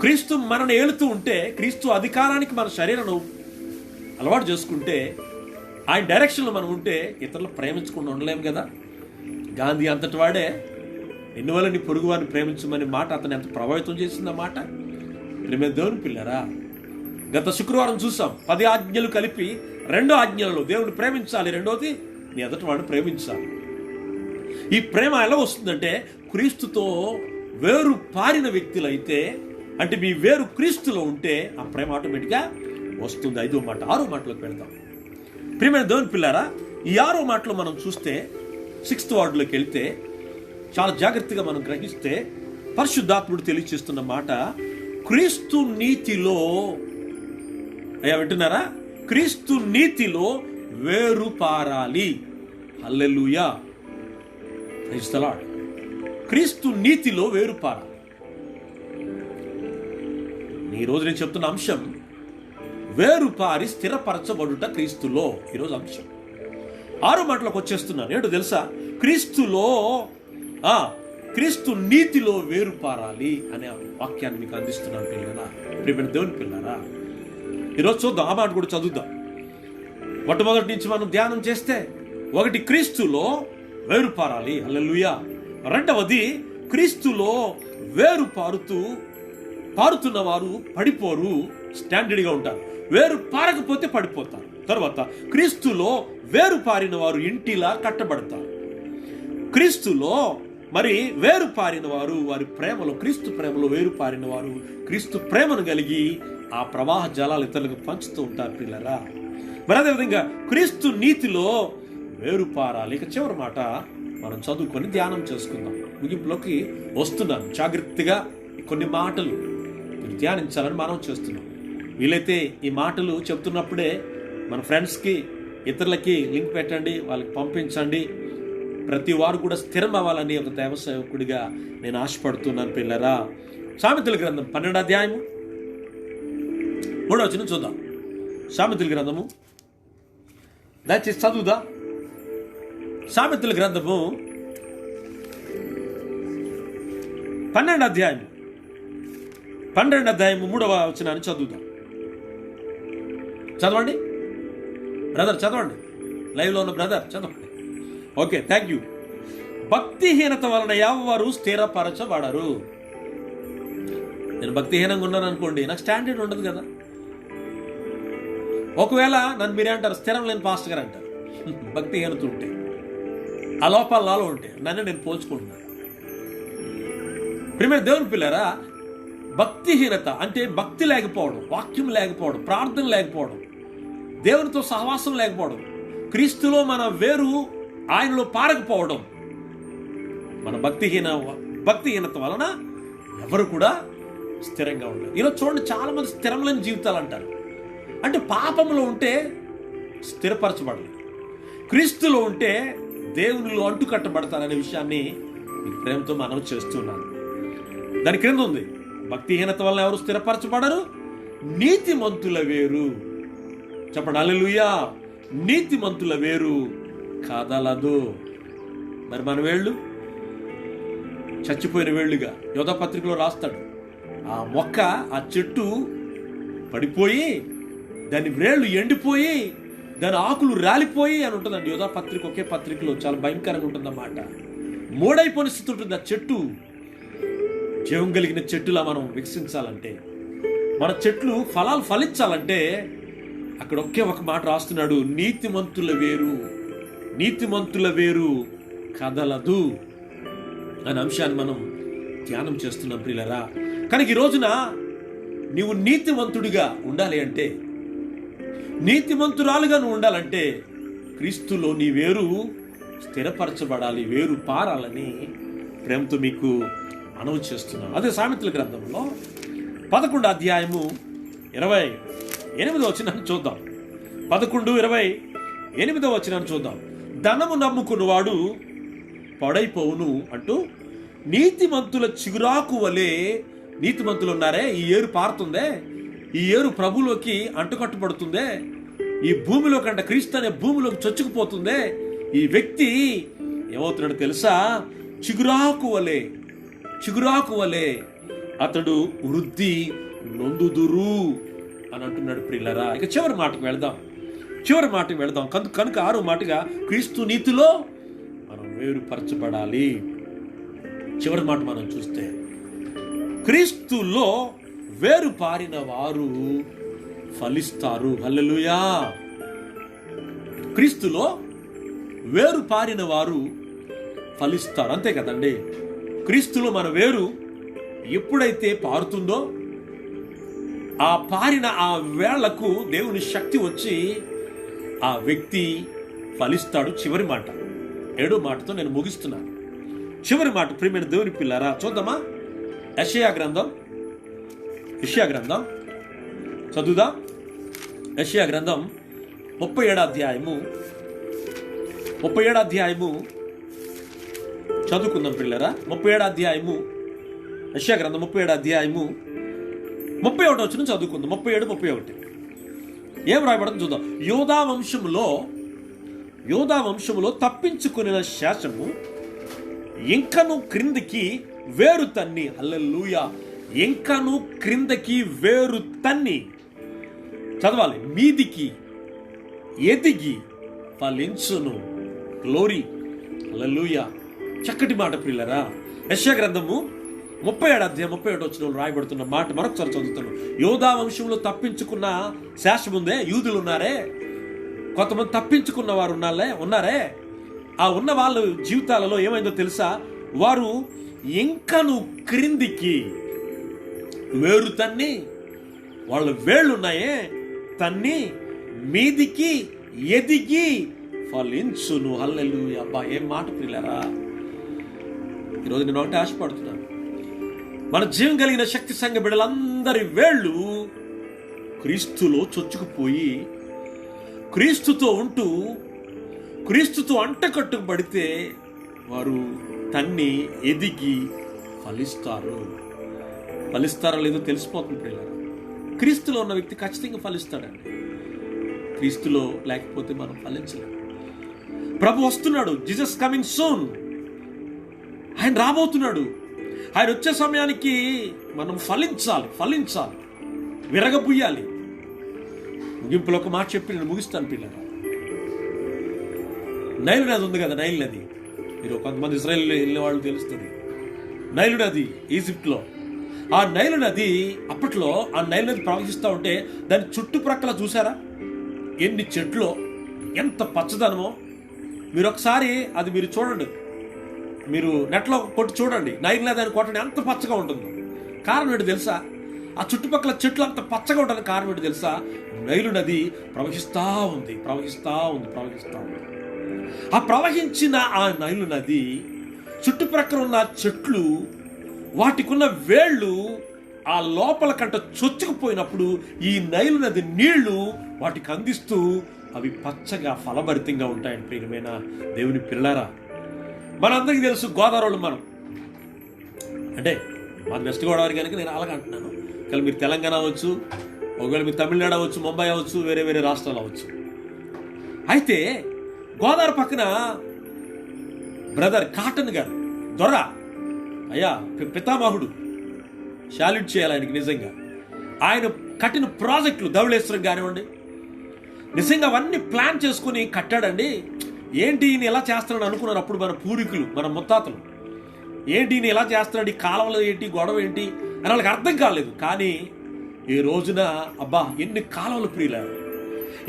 S1: క్రీస్తు మనల్ని ఏలుతూ ఉంటే, క్రీస్తు అధికారానికి మన శరీరాన్ని అలవాటు చేసుకుంటే, ఆయన డైరెక్షన్లో మనం ఉంటే ఇతరులు ప్రేమించకుండా ఉండలేం కదా. గాంధీ అంతటి వాడే ఎన్ని వల్ల నీ పొరుగు వారిని ప్రేమించమని మాట అతను ఎంత ప్రభావితం చేసింది. మాట ప్రేమ దేవుని పిల్లరా. గత శుక్రవారం చూసాం 10 ఆజ్ఞలు కలిపి 2వ ఆజ్ఞలలో దేవుని ప్రేమించాలి, 2వది నీ ఎదుటి వాడిని ప్రేమించాలి. ఈ ప్రేమ ఎలా వస్తుందంటే, క్రీస్తుతో వేరు పారిన వ్యక్తులైతే, అంటే మీ వేరు క్రీస్తులో ఉంటే ఆ ప్రేమ ఆటోమేటిక్గా వస్తుంది. 5వ మాట. 6వ మాటలోకి వెళ్దాం. ప్రియమైన దేవుని పిల్లారా, ఈ 6వ మాటలో మనం చూస్తే 6th వార్డులోకి వెళ్తే చాలా జాగ్రత్తగా మనం గ్రహిస్తే పరిశుద్ధాత్ముడు తెలియచేస్తున్న మాట, క్రీస్తు నీతిలో, అయ్యా వింటున్నారా? క్రీస్తు నీతిలో వేరు పారాలి. హల్లెలూయా. Praise the Lord. క్రీస్తు నీతిలో వేరు పారాలి. ఈరోజు నేను చెప్తున్న అంశం వేరు పారి స్థిరపరచబడుట క్రీస్తులో. ఈరోజు అంశం 6వ మాటలోకి వచ్చేస్తున్నాను. ఏంటో తెలుసా? క్రీస్తు నీతిలో వేరు పారాలి అనే వాక్యాన్ని మీకు అందిస్తున్నాను పిల్లరా, ప్రియమైన దేవుని పిల్లరా. ఈరోజు చూద్దాం, ఆ మాట కూడా చదువుదాం. మొట్టమొదటి నుంచి మనం ధ్యానం చేస్తే, 1 క్రీస్తులో వేరు పారాలి. హల్లెలూయా. 2వది క్రీస్తులో వేరు పారుతున్న వారు పడిపోరు, స్టాండర్డ్గా ఉంటారు. వేరు పారకపోతే పడిపోతారు. తర్వాత క్రీస్తులో వేరు పారిన వారు ఇంటిలా కట్టబడతారు. క్రీస్తులో మరి వేరు పారిన వారు వారి ప్రేమలో, క్రీస్తు ప్రేమలో వేరు పారిన వారు క్రీస్తు ప్రేమను కలిగి ఆ ప్రవాహ జలాలు ఇతరులకు పంచుతూ ఉంటారు పిల్లరా. మరి అదేవిధంగా క్రీస్తు నీతిలో వేరు పారాలి. ఇక చివరి మాట మనం చదువుకొని ధ్యానం చేసుకుందాం. ముగింపులోకి వస్తున్నాను. జాగ్రత్తగా కొన్ని మాటలు మీరు ధ్యానించాలని మనం చేస్తున్నాం. వీలైతే ఈ మాటలు చెప్తున్నప్పుడే మన ఫ్రెండ్స్కి, ఇతరులకి లింక్ పెట్టండి, వాళ్ళకి పంపించండి. ప్రతి వారు కూడా స్థిరం అవ్వాలని ఒక దైవ సేవకుడిగా నేను ఆశపడుతున్నాను పిల్లరా. సామెతల గ్రంథం 12వ అధ్యాయము 3వ వచనం చూద్దాం. సామెతల గ్రంథము, దయచేసి చదువుదా. సామెతల గ్రంథము 12వ అధ్యాయము 3వ వచనాన్ని చదువుదాం. చదవండి బ్రదర్, చదవండి. లైవ్లో ఉన్న బ్రదర్ చదవండి. Okay, thank you. భక్తిహీనత వలన ఎవరు స్థిరపరచబడరు. నేను భక్తిహీనంగా ఉన్నాను అనుకోండి, నాకు స్టాండర్డ్ ఉండదు కదా. ఒకవేళ నన్ను మీరే అంటారు, స్థిరం లేని పాస్టర్ గారు అంటారు. భక్తిహీనత ఉంటే, ఆ లోపాలు నాలో ఉంటే నన్ను నేను పోల్చుకుంటున్నాను. ప్రియమైన దేవుని పిల్లరా, భక్తిహీనత అంటే భక్తి లేకపోవడం, వాక్యం లేకపోవడం, ప్రార్థన లేకపోవడం, దేవునితో సహవాసం లేకపోవడం, క్రీస్తులో మన వేరు ఆయనలో పారకపోవడం. మన భక్తిహీనత వలన ఎవరు కూడా స్థిరంగా ఉండరు. ఈరోజు చూడండి, చాలా మంది స్థిరం లేని జీవితాలు అంటారు. అంటే పాపంలో ఉంటే స్థిరపరచబడలేదు, క్రీస్తులో ఉంటే దేవునిలో అంటు కట్టబడతారనే విషయాన్ని మీ ప్రేమతో మనం చేస్తున్నాను. దాని క్రింద ఉంది, భక్తిహీనత వల్ల ఎవరు స్థిరపరచబడరు, నీతిమంతుల వేరు. చెప్పండి హల్లెలూయా. నీతిమంతుల వేరు కదలదు. మరి మన వేళ్ళు చచ్చిపోయిన వేళ్ళుగా యోధా పత్రికలో రాస్తాడు. ఆ మొక్క, ఆ చెట్టు పడిపోయి దాని వేళ్ళు ఎండిపోయి దాని ఆకులు రాలిపోయి అని ఉంటుందండి. యోధా పత్రిక ఒకే పత్రికలో చాలా భయంకరంగా ఉంటుందన్నమాట. మూడైపోయిన స్థితి ఉంటుంది ఆ చెట్టు. జీవం కలిగిన చెట్టులా మనం వికసించాలంటే, మన చెట్లు ఫలాలు ఫలించాలంటే అక్కడ ఒకే ఒక మాట రాస్తున్నాడు, నీతిమంతుల వేరు కదలదు అనే అంశాన్ని మనం ధ్యానం చేస్తున్నాం ప్రియులరా. కనుక ఈ రోజున నీవు నీతిమంతుడిగా ఉండాలి అంటే, నీతిమంతురాలుగా నువ్వు ఉండాలంటే క్రీస్తులో నీ వేరు స్థిరపరచబడాలి, వేరు పారాలని ప్రేమతో మీకు మనవి చేస్తున్నాను. అదే సామెతల గ్రంథంలో 11 అధ్యాయము 28వ వచనాన్ని చూద్దాం. 11:28 వచనాన్ని చూద్దాం. ధనము నమ్ముకున్నవాడు పడైపోవును అంటూ, నీతిమంతుల చిగురాకు వలె, నీతిమంతులు ఉన్నారే, ఈ ఏరు పారుతుందే, ఈ ఏరు ప్రభులోకి అంటుకట్టుబడుతుందే, ఈ భూమిలో కంట క్రీస్తు అనే భూమిలోకి చొచ్చుకుపోతుందే, ఈ వ్యక్తి ఏమవుతున్నాడు తెలుసా? చిగురాకు వలె అతడు వృద్ధి నొందుదురు అని అంటున్నాడు ప్రియులారా. ఇక చివరి మాటకు వెళదాం. కనుక 6వ మాటగా క్రీస్తు నీతిలో మనం వేరుపరచబడాలి. చివరి మాట మనం చూస్తే, క్రీస్తులో వేరు పారిన వారు ఫలిస్తారు. హల్లెలూయా. క్రీస్తులో వేరు పారిన వారు ఫలిస్తారు, అంతే కదండి. క్రీస్తులో మన వేరు ఎప్పుడైతే పారుతుందో, ఆ పారిన ఆ వేళ్లకు దేవుని శక్తి వచ్చి ఆ వ్యక్తి ఫలిస్తాడు. చివరి మాట, 7వ మాటతో నేను ముగిస్తున్నాను. చివరి మాట ప్రియమైన దేవుని పిల్లారా, చూద్దామా? యెషయా గ్రంథం చదువుదాం. యెషయా గ్రంథం 37వ అధ్యాయము చదువుకుందాం పిల్లరా. 37వ అధ్యాయము, యెషయా గ్రంథం 37వ అధ్యాయము 31వ వచనం చదువుకుందాం. 37, 31 ఏం రాయబడదు చూద్దాం. యోధా వంశములో తప్పించుకున్న శేషము ఇంకను క్రిందికి వేరు తన్ని. హల్లెలూయా. ఇంకను క్రిందకి వేరు తన్ని, చదవాలి, మీదికి ఎదిగి ఫలించును. గ్లోరీ. హల్లెలూయా. చక్కటి మాట ప్రియులరా. యెషయా గ్రంథము 37వ అధ్యాయం 31వ వచనంలో రాయబడుతున్న మాట మరొకసారి చదువుతున్నాను. యోధా వంశంలో తప్పించుకున్న శేషం ఉందే, యూదులు ఉన్నారే, కొంతమంది తప్పించుకున్న వారు ఉన్నారే. ఆ ఉన్న వాళ్ళ జీవితాలలో ఏమైందో తెలుసా? వారు ఇంకను క్రిందికి వేరు తన్ని, వాళ్ళ వేళ్ళున్నాయే తన్ని మీదికి ఎదిగి ఫలించును. హల్లెలూయా. అబ్బా, ఏం మాట ప్రియులారా. ఈరోజు నేను ఒకటి ఆశపడుతున్నాను, మన జీవం కలిగిన శక్తి సంఘ బిడ్డలందరి వేళ్ళు క్రీస్తులో చొచ్చుకుపోయి, క్రీస్తుతో ఉంటూ, క్రీస్తుతో అంటకట్టుబడితే వారు తన్ని ఎదిగి ఫలిస్తారో లేదో తెలిసిపోతుంది పిల్లలు. క్రీస్తులో ఉన్న వ్యక్తి ఖచ్చితంగా ఫలిస్తాడండి. క్రీస్తులో లేకపోతే మనం ఫలించలేము. ప్రభు వస్తున్నాడు. Jesus coming soon. ఆయన రాబోతున్నాడు. ఆయన వచ్చే సమయానికి మనం ఫలించాలి, విరగబుయ్యాలి. ముగింపులో ఒక మాట చెప్పి నేను ముగిస్తాను పిల్లలు. నైలు నది ఉంది కదా, నైలు నది. మీరు కొంతమంది ఇజ్రాయెల్ వెళ్ళిన వాళ్ళు తెలుస్తుంది. నైలు నది ఈజిప్ట్లో. ఆ నైలు నది అప్పట్లో ఆ నైలు నది ప్రవహిస్తూ ఉంటే దాని చుట్టుప్రక్కల చూసారా ఎన్ని చెట్లు, ఎంత పచ్చదనమో. మీరు ఒకసారి అది మీరు చూడండి, మీరు నెట్లో కొట్టి చూడండి, నైలు నది అని కొట్టండి, ఎంత పచ్చగా ఉంటుందో. కారణం ఏంటి తెలుసా? ఆ చుట్టుపక్కల చెట్లు అంత పచ్చగా ఉంటుంది. కారణం ఏంటి తెలుసా? నైలు నది ప్రవహిస్తూ ఉంది. ఆ ప్రవహించిన ఆ నైలు నది చుట్టుప్రక్కల ఉన్న చెట్లు, వాటికున్న వేళ్ళు ఆ లోపల కంట చొచ్చుకుపోయినప్పుడు ఈ నైలు నది నీళ్లు వాటికి అందిస్తూ అవి పచ్చగా ఫలభరితంగా ఉంటాయని ప్రియమైన దేవుని పిల్లరా. మనందరికీ తెలుసు గోదావరి మనం అంటే మన వెస్ట్ గోదావరి కనుక నేను అలాగ అంటున్నాను. ఒకవేళ మీరు తెలంగాణ అవ్వచ్చు, ఒకవేళ మీరు తమిళనాడు అవ్వచ్చు, ముంబై అవ్వచ్చు, వేరే రాష్ట్రాలు అవ్వచ్చు. అయితే గోదావరి పక్కన బ్రదర్ కాటన్ గారు, దొర, అయ్యా పితామహుడు, శాల్యూట్ చేయాలి ఆయనకి. నిజంగా ఆయన కట్టిన ప్రాజెక్టులు, ధవళేశ్వరం కానివ్వండి, నిజంగా అవన్నీ ప్లాన్ చేసుకుని కట్టాడండి. ఏంటి ఈయన ఎలా చేస్తున్నాడు అనుకున్నారు అప్పుడు మన పూర్వీకులు, మన ముత్తాతలు. ఏంటి ఈయన ఎలా చేస్తున్నాడు, ఈ కాలువలు ఏంటి, గొడవ ఏంటి అని వాళ్ళకి అర్థం కాలేదు. కానీ ఈ రోజున అబ్బా ఎన్ని కాలువలు ప్రియులారు,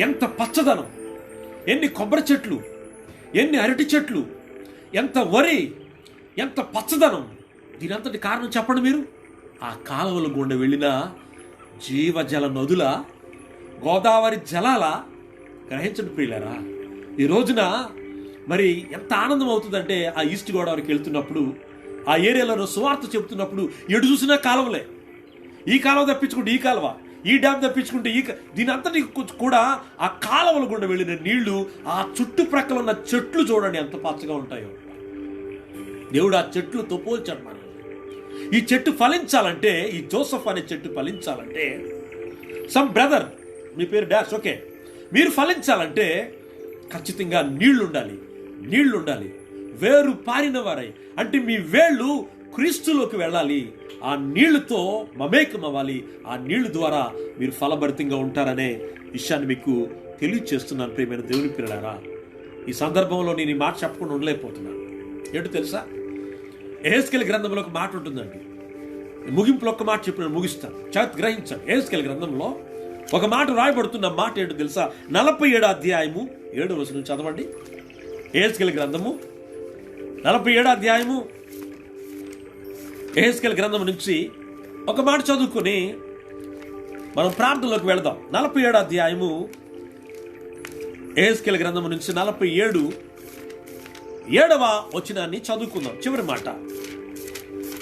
S1: ఎంత పచ్చదనం, ఎన్ని కొబ్బరి చెట్లు, ఎన్ని అరటి చెట్లు, ఎంత వరి, ఎంత పచ్చదనం. దీనంతటి కారణం చెప్పండి మీరు. ఆ కాలువల గుండా వెళ్ళిన జీవజల నదుల, గోదావరి జలాల గ్రహించండి ప్రియులారా. ఈ రోజున మరి ఎంత ఆనందం అవుతుందంటే ఆ ఈస్ట్ గోదావరికి వెళ్తున్నప్పుడు ఆ ఏరియాలో సువార్త చెప్తున్నప్పుడు ఎటు చూసినా కాలువలే. ఈ కాలువ తప్పించుకుంటే ఈ కాలువ, ఈ డ్యామ్ తప్పించుకుంటే దీని అంతటి కూడా ఆ కాలువల గుండా వెళ్ళిన నీళ్లు, ఆ చుట్టుప్రక్కల ఉన్న చెట్లు చూడండి ఎంత పచ్చగా ఉంటాయో. దేవుడు ఆ చెట్లతో పోల్చాడు మనం. ఈ చెట్టు ఫలించాలంటే, ఈ జోసెఫ్ అనే చెట్టు ఫలించాలంటే, సమ్ బ్రదర్ మీ పేరు డాష్, ఓకే, మీరు ఫలించాలంటే ఖచ్చితంగా నీళ్లు ఉండాలి. వేరు పారిన వారై, అంటే మీ వేళ్ళు క్రీస్తులోకి వెళ్ళాలి. ఆ నీళ్లతో మమేకం అవ్వాలి. ఆ నీళ్ల ద్వారా మీరు ఫలభరితంగా ఉంటారనే విషయాన్ని మీకు తెలియచేస్తున్నాను ప్రియమైన దేవుని పిల్లలారా. ఈ సందర్భంలో నేను ఈ మాట చెప్పకుండా ఉండలేకపోతున్నాను. ఏంటో తెలుసా, యెహెజ్కేలు గ్రంథంలో ఒక మాట ఉంటుందండి. ముగింపులో ఒక మాట చెప్పి నేను ముగిస్తాను, జాగ్రత్త గ్రహించండి. యెహెజ్కేలు గ్రంథంలో ఒక మాట రాయబడుతున్న మాట ఏంటో తెలుసా, 47వ అధ్యాయము 7వ వచనం చదవండి. యెహెజ్కేలు గ్రంథము 47వ అధ్యాయము యెహెజ్కేలు గ్రంథం నుంచి ఒక మాట చదువుకొని మనం ప్రార్థనలోకి వెళదాం. 47వ అధ్యాయము యెహెజ్కేలు గ్రంథం నుంచి 47వ వచనాన్ని చదువుకుందాం. చివరి మాట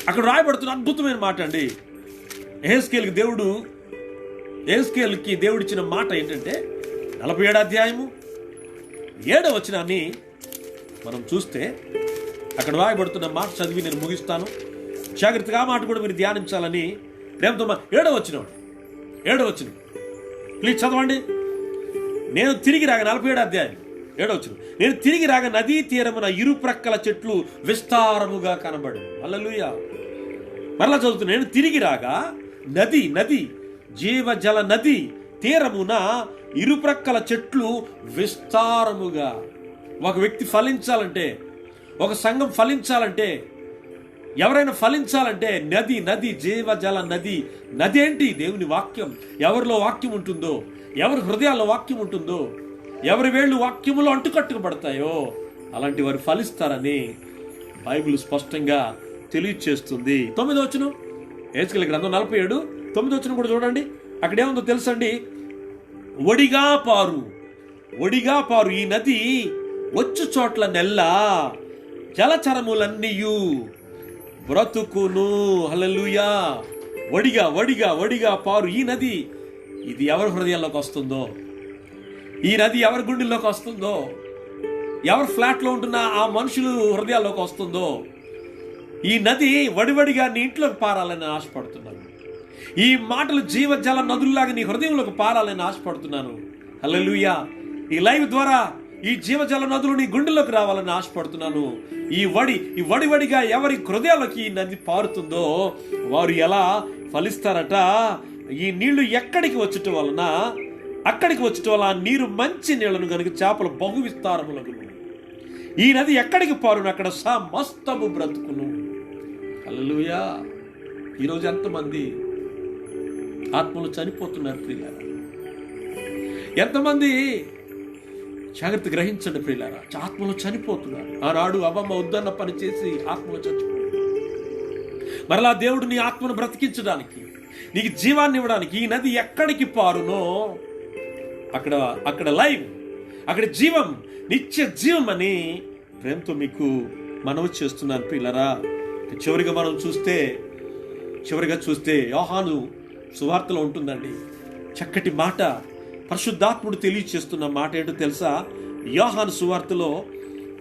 S1: అక్కడ రాయబడుతున్న అద్భుతమైన మాట అండి. యెహెజ్కేలుకి దేవుడు ఇచ్చిన మాట ఏంటంటే 47వ అధ్యాయము 7వ వచనాన్ని మనం చూస్తే అక్కడ రాయబడుతున్న మాట చదివి నేను ముగిస్తాను. జాగ్రత్తగా ఆ మాట కూడా మీరు ధ్యానించాలని ప్రేమతో 7వ వచనం ప్లీజ్ చదవండి. నేను తిరిగి రాగా 47వ అధ్యాయం 7వ వచనం, నేను తిరిగి రాగా నదీ తీరమున ఇరుప్రక్కల చెట్లు విస్తారముగా కనబడు. హల్లెలూయా. మరలా చదువుతున్నా, నేను తిరిగి రాగా నది జీవజల నది తీరమున ఇరుప్రక్కల చెట్లు విస్తారముగా. ఒక వ్యక్తి ఫలించాలంటే, ఒక సంఘం ఫలించాలంటే, ఎవరైనా ఫలించాలంటే నది జీవజల నది ఏంటి? దేవుని వాక్యం. ఎవరిలో వాక్యం ఉంటుందో, ఎవరి హృదయాల్లో వాక్యం ఉంటుందో, ఎవరి వేళ్ళు వాక్యములో అంటుకట్టుకుపడతాయో అలాంటి వారు ఫలిస్తారని బైబిల్ స్పష్టంగా తెలియచేస్తుంది. 9వ వచనం యెహెజ్కేలు గ్రంథం 47:9 వచనం కూడా చూడండి. అక్కడ ఏముందో తెలుసండి, ఒడిగా పారు ఈ నది వచ్చు చోట్ల నెల్ల జలచరములన్నీయు బ్రతుకును. హల్లెలూయా. వడిగా పారు ఈ నది. ఇది ఎవరి హృదయాల్లోకి వస్తుందో, ఈ నది ఎవరి గుండెల్లోకి వస్తుందో, ఎవరి ఫ్లాట్లో ఉంటున్న ఆ మనుషులు హృదయాల్లోకి వస్తుందో, ఈ నది వడివడిగా నీ ఇంట్లోకి పారాలని ఆశపడుతున్నాను. ఈ మాటలు జీవజల నదుల్లాగా నీ హృదయంలోకి పారాలని ఆశపడుతున్నాను. హల్లెలూయా. ఈ లైవ్ ద్వారా ఈ జీవజల నదులు నీ గుండెల్లోకి రావాలని ఆశపడుతున్నాను. ఈ వడివడిగా ఎవరి హృదయాలకి ఈ నది పారుతుందో వారు ఎలా ఫలిస్తారట. ఈ నీళ్లు ఎక్కడికి వచ్చటం వలన, అక్కడికి వచ్చటం వల్ల ఆ నీరు మంచి నీళ్లను కనుక చేపలు బహు విస్తారములకు. ఈ నది ఎక్కడికి పారును అక్కడ సమస్తము బ్రతుకును. హల్లెలూయా. ఈరోజు ఎంతమంది ఆత్మలు చనిపోతున్నారు ప్రియులారా, ఎంతమంది జాగ్రత్త గ్రహించండి ప్రియులారా, ఆత్మలు చనిపోతున్నారు. ఆనాడు అవ్వమ్మ వద్దన్న పని చేసి ఆత్మలు చచ్చిపోయారు. మరలా దేవుడు నీ ఆత్మను బ్రతికించడానికి, నీకు జీవాన్ని ఇవ్వడానికి ఈ నది ఎక్కడికి పారునో అక్కడ లైవ్, అక్కడ జీవం, నిత్య జీవం అని ప్రేమతో మీకు మనవి చేస్తున్నాను ప్రియులారా. చివరిగా చూస్తే యోహాను సువార్తలో ఉంటుందండి చక్కటి మాట. పరిశుద్ధాత్ముడు తెలియచేస్తున్న మాట ఏంటో తెలుసా? యోహాను సువార్తలో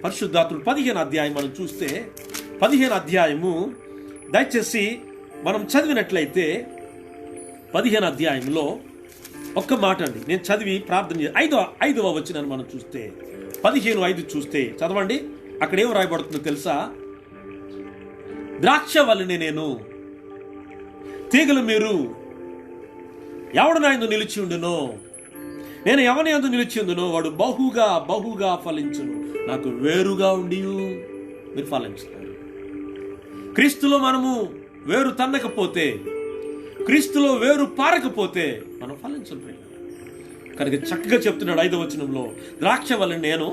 S1: పరిశుద్ధాత్ముడు 15వ అధ్యాయం మనం చూస్తే, 15వ అధ్యాయము దయచేసి మనం చదివినట్లయితే 15వ అధ్యాయంలో ఒక్క మాట అండి, నేను చదివి ప్రార్థన 5వ వచనాన్ని మనం చూస్తే 15:5 చూస్తే చదవండి. అక్కడ ఏం రాయబడుతుందో తెలుసా? ద్రాక్ష వల్లనే నేను, తీగలు మీరు, ఎవడు నా యందు నిలిచి ఉండునో, నేను ఎవని యందు నిలిచి ఉండునో వాడు బహుగా ఫలించును. నాకు వేరుగా ఉండి మీరు ఫలించుతారు. క్రీస్తులో మనము వేరు తన్నకపోతే, క్రీస్తులో వేరు పారకపోతే మనం ఫలించం. కనుక చక్కగా చెప్తున్నాడు 5వ వచనంలో, ద్రాక్ష వల్ల నేను,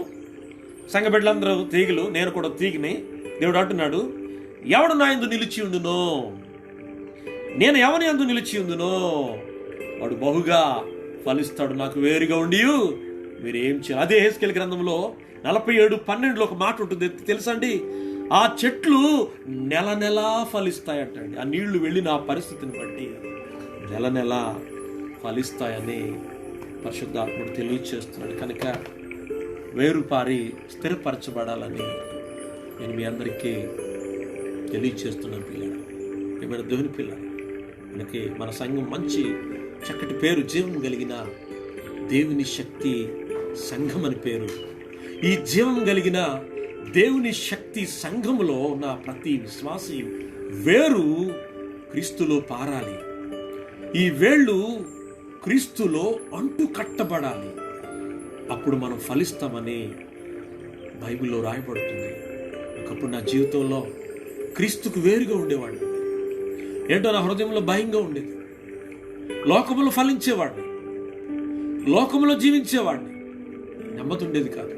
S1: సంఘబిడ్డలందరూ తీగలు, నేను కూడా తీగిని. దేవుడు అంటున్నాడు, ఎవడు నా యందు నిలిచి ఉండునో, నేను ఎవని యందు నిలిచి ఉండునో వాడు బహుగా ఫలిస్తాడు. నాకు వేరుగా ఉండి మీరు ఏం చేయాలి? అదే యెహెజ్కేలు గ్రంథంలో 47:12 ఒక మాట ఉంటుంది తెలుసా అండి? ఆ చెట్లు నెల నెలా ఫలిస్తాయటండి. ఆ నీళ్లు వెళ్ళిన ఆ పరిస్థితిని బట్టి నెల నెలా ఫలిస్తాయని పరిశుద్ధాత్ముడు తెలియచేస్తున్నాడు. కనుక వేరుపారి స్థిరపరచబడాలని నేను మీ అందరికీ తెలియచేస్తున్నాను. పిల్లలు, ఏమైనా దేవుని పిల్లలు, మనకి మన సంఘం మంచి చక్కటి పేరు, జీవం కలిగిన దేవుని శక్తి సంఘం అని పేరు. ఈ జీవం కలిగిన దేవుని శక్తి సంఘములో ఉన్న ప్రతి విశ్వాసి వేరు క్రీస్తులో పారాలి. ఈ వేళ్ళు క్రీస్తులో అంటు కట్టబడాలి. అప్పుడు మనం ఫలిస్తామని బైబిల్లో రాయబడుతుంది. ఒకప్పుడు నా జీవితంలో క్రీస్తుకు వేరుగా ఉండేవాడిని. ఏంటో నా హృదయంలో భయంగా ఉండేది. లోకములో ఫలించేవాడిని, లోకములో జీవించేవాడిని. నెమ్మది ఉండేది కాదు,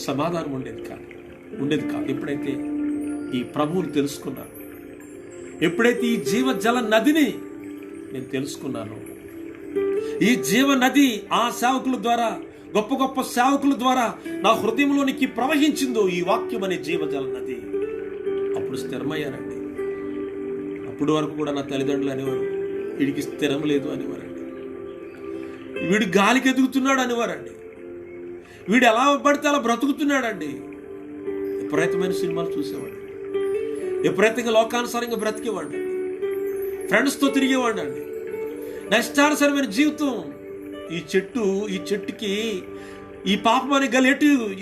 S1: సమాధానం ఉండేది కాదు. ఎప్పుడైతే ఈ ప్రభువుని తెలుసుకున్నాను, ఎప్పుడైతే ఈ జీవ జల నదిని నేను తెలుసుకున్నాను, ఈ జీవ నది ఆ సేవకుల ద్వారా, గొప్ప గొప్ప సేవకుల ద్వారా నా హృదయంలోనికి ప్రవహించిందో ఈ వాక్యం అనే జీవజల నది, అప్పుడు స్థిరమయ్యానండి. అప్పుడు వరకు కూడా నా తల్లిదండ్రులు అనేవారు, వీడికి స్థిరం లేదు అనేవారండి. వీడు గాలికి ఎదుగుతున్నాడు అనేవారండి. వీడు ఎలా పడితే అలా బ్రతుకుతున్నాడండి. విపరీతమైన సినిమాలు చూసేవాడు, విపరీతంగా లోకానుసారంగా బ్రతికేవాడు, ఫ్రెండ్స్తో తిరిగేవాడు అండి. నా ఇష్టానుసారమైన జీవితం. ఈ చెట్టుకి ఈ పాపం అనే గలి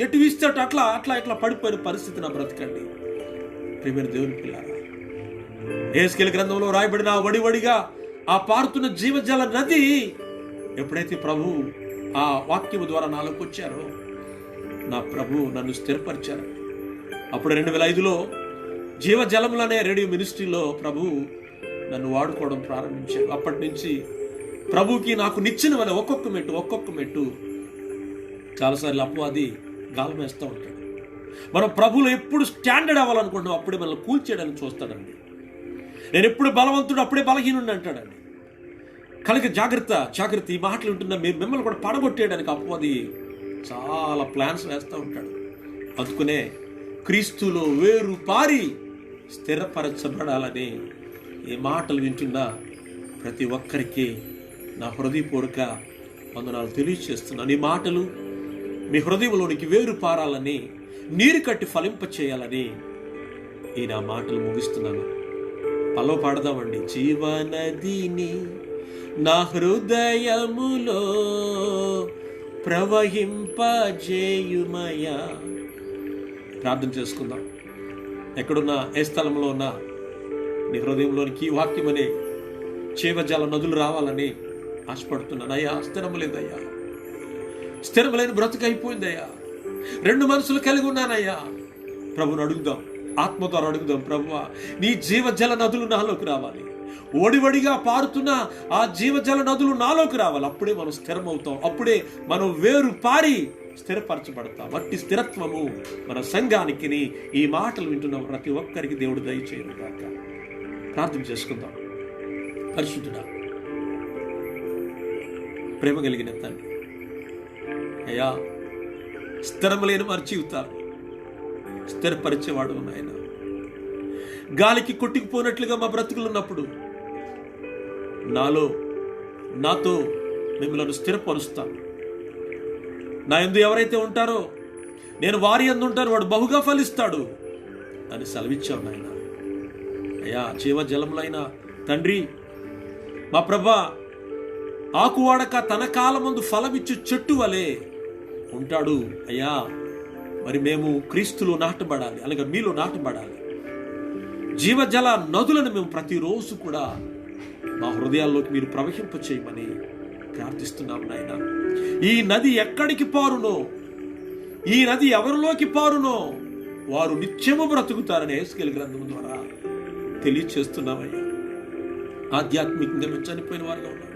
S1: ఎటు వీస్తే అట్లా పడిపోయిన పరిస్థితి నా బ్రతకండి. ప్రియమైన దేవుని పిల్లారా, యెహెజ్కేలు గ్రంథంలో రాయబడిన వడివడిగా ఆ పారుతున్న జీవజల నది ఎప్పుడైతే ప్రభు ఆ వాక్యము ద్వారా నాలోకి వచ్చారో, నా ప్రభు నన్ను స్థిరపరిచారు. అప్పుడు 2005లో జీవజలములు అనే రేడియో మినిస్ట్రీలో ప్రభు నన్ను వాడుకోవడం ప్రారంభించారు. అప్పటి నుంచి ప్రభుకి నాకు నిచ్చినవని ఒక్కొక్క మెట్టు చాలాసార్లు అపవాది గాలం వేస్తూ ఉంటాడు. మనం ప్రభులో ఎప్పుడు స్టాండర్డ్ అవ్వాలనుకుంటున్నాం, అప్పుడే మనల్ని కూల్చేయడానికి చూస్తాడండి. నేను ఎప్పుడు బలవంతుడు అప్పుడే బలహీనుడు అంటాడండి. కనుక జాగ్రత్త. ఈ మాటలు ఉంటున్నా మిమ్మల్ని కూడా పడగొట్టేయడానికి అపవాది చాలా ప్లాన్స్ వేస్తూ ఉంటాడు. అందుకునే క్రీస్తులో వేరు పారి స్థిరపరచబడాలని ఈ మాటలు వింటున్నా ప్రతి ఒక్కరికి నా హృదయపూర్వక వందనాలు తెలియజేస్తున్నాను. ఈ మాటలు మీ హృదయంలోనికి వేరు పారాలని, నీరు కట్టి ఫలింపచేయాలని ఈ నా మాటలు ముగిస్తున్నాను. పల్లవ పాడదామండి. జీవనదిని నా హృదయములో ప్రవహింపజేయుమయా. ప్రార్థన చేసుకుందాం. ఎక్కడున్నా, ఏ స్థలంలో ఉన్నా, నీ హృదయంలోనికి వాక్యం అనే జీవజల నదులు రావాలని ఆశపడుతున్నాను. అయ్యా, స్థిరం లేదయ్యా, స్థిరం లేని బ్రతుకు అయిపోయిందయ్యా, 2 మనసులు కలిగి ఉన్నానయ్యా. ప్రభుని అడుగుదాం, ఆత్మతో అడుగుదాం. ప్రభువా, నీ జీవజల నదులు నాలోకి రావాలి. ఒడివడిగా పారుతున్న ఆ జీవజల నదులు నాలోకి రావాలి. అప్పుడే మనం స్థిరమవుతాం, అప్పుడే మనం వేరు పారి స్థిరపరచబడతాం. అట్టి స్థిరత్వము మన సంఘానికి ఈ మాటలు వింటున్న ప్రతి ఒక్కరికి దేవుడు దయచేయను గాక. ప్రార్థన చేసుకుందాం. పరిశుద్ధుడా, ప్రేమ కలిగిన తండ్రి, అయ్యా, స్థిరము లేని వారి జీవితాలు స్థిరపరిచేవాడు నాయన. గాలికి కొట్టుకుపోయినట్లుగా మా బ్రతుకులు ఉన్నప్పుడు నాతో మిమ్మల్ని స్థిరపరుస్తాను. నా యందు ఎవరైతే ఉంటారో నేను వారి యందు ఉంటాను, వాడు బహుగా ఫలిస్తాడు అని సెలవిచ్చావు నాయన. అయ్యా, జీవజలములైన తండ్రి, మా ప్రభా, ఆకువాడక తన కాలమందు ఫలమిచ్చు చెట్టు వలె ఉంటాడు. అయ్యా, మరి మేము క్రీస్తులో నాటబడాలి, అలాగే మీలో నాటబడాలి. జీవజల నదులను మేము ప్రతిరోజు కూడా మా హృదయాల్లోకి మీరు ప్రవహింప చేయమని ప్రార్థిస్తున్నాం నాయన. ఈ నది ఎక్కడికి పారునో, ఈ నది ఎవరిలోకి పారునో వారు నిత్యము బ్రతుకుతారని యెహెజ్కేలు గ్రంథం ద్వారా తెలియచేస్తున్నామయ్యా. ఆధ్యాత్మికంగా మేము చనిపోయిన వారుగా ఉన్నాం.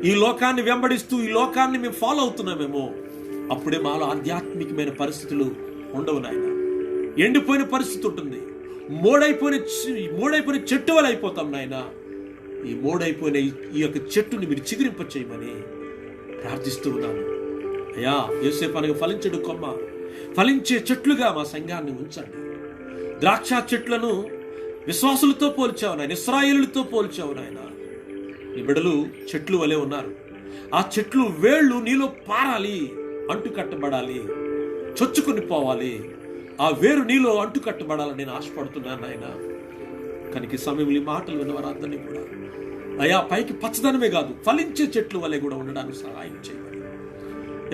S1: ఈ లోకాన్ని వెంబడిస్తూ ఈ లోకాన్ని మేము ఫాలో అవుతున్నామేమో, అప్పుడే మాలో ఆధ్యాత్మికమైన పరిస్థితులు ఉండవు నాయన. ఎండిపోయిన పరిస్థితి ఉంటుంది, మోడైపోయిన చెట్టు వల్ల అయిపోతాం నాయన. ఈ మోడైపోయిన ఈ యొక్క చెట్టుని మీరు చిగురింప చేయమని ప్రార్థిస్తూ ఉన్నాను అయ్యా. యోసేపు అనగా ఫలించడు కొమ్మ, ఫలించే చెట్లుగా మా సంఘాన్ని ఉంచండి. ద్రాక్ష చెట్లను విశ్వాసులతో పోల్చావు నాయన, ఇశ్రాయేలులతో పోల్చావు నాయన. నీ బిడ్డలు చెట్లు వలె ఉన్నారు. ఆ చెట్లు వేళ్ళు నీలో పారాలి, అంటు కట్టబడాలి, చొచ్చుకుని పోవాలి. ఆ వేరు నీలో అంటు కట్టబడాలని నేను ఆశపడుతున్నాను నాయన. కనుక ఈ సమయంలో ఈ మాటలు విన్నవారందరినీ కూడా అయా పైకి పచ్చదనమే కాదు, ఫలించే చెట్లు వలె కూడా ఉండడానికి సహాయం చేయమని.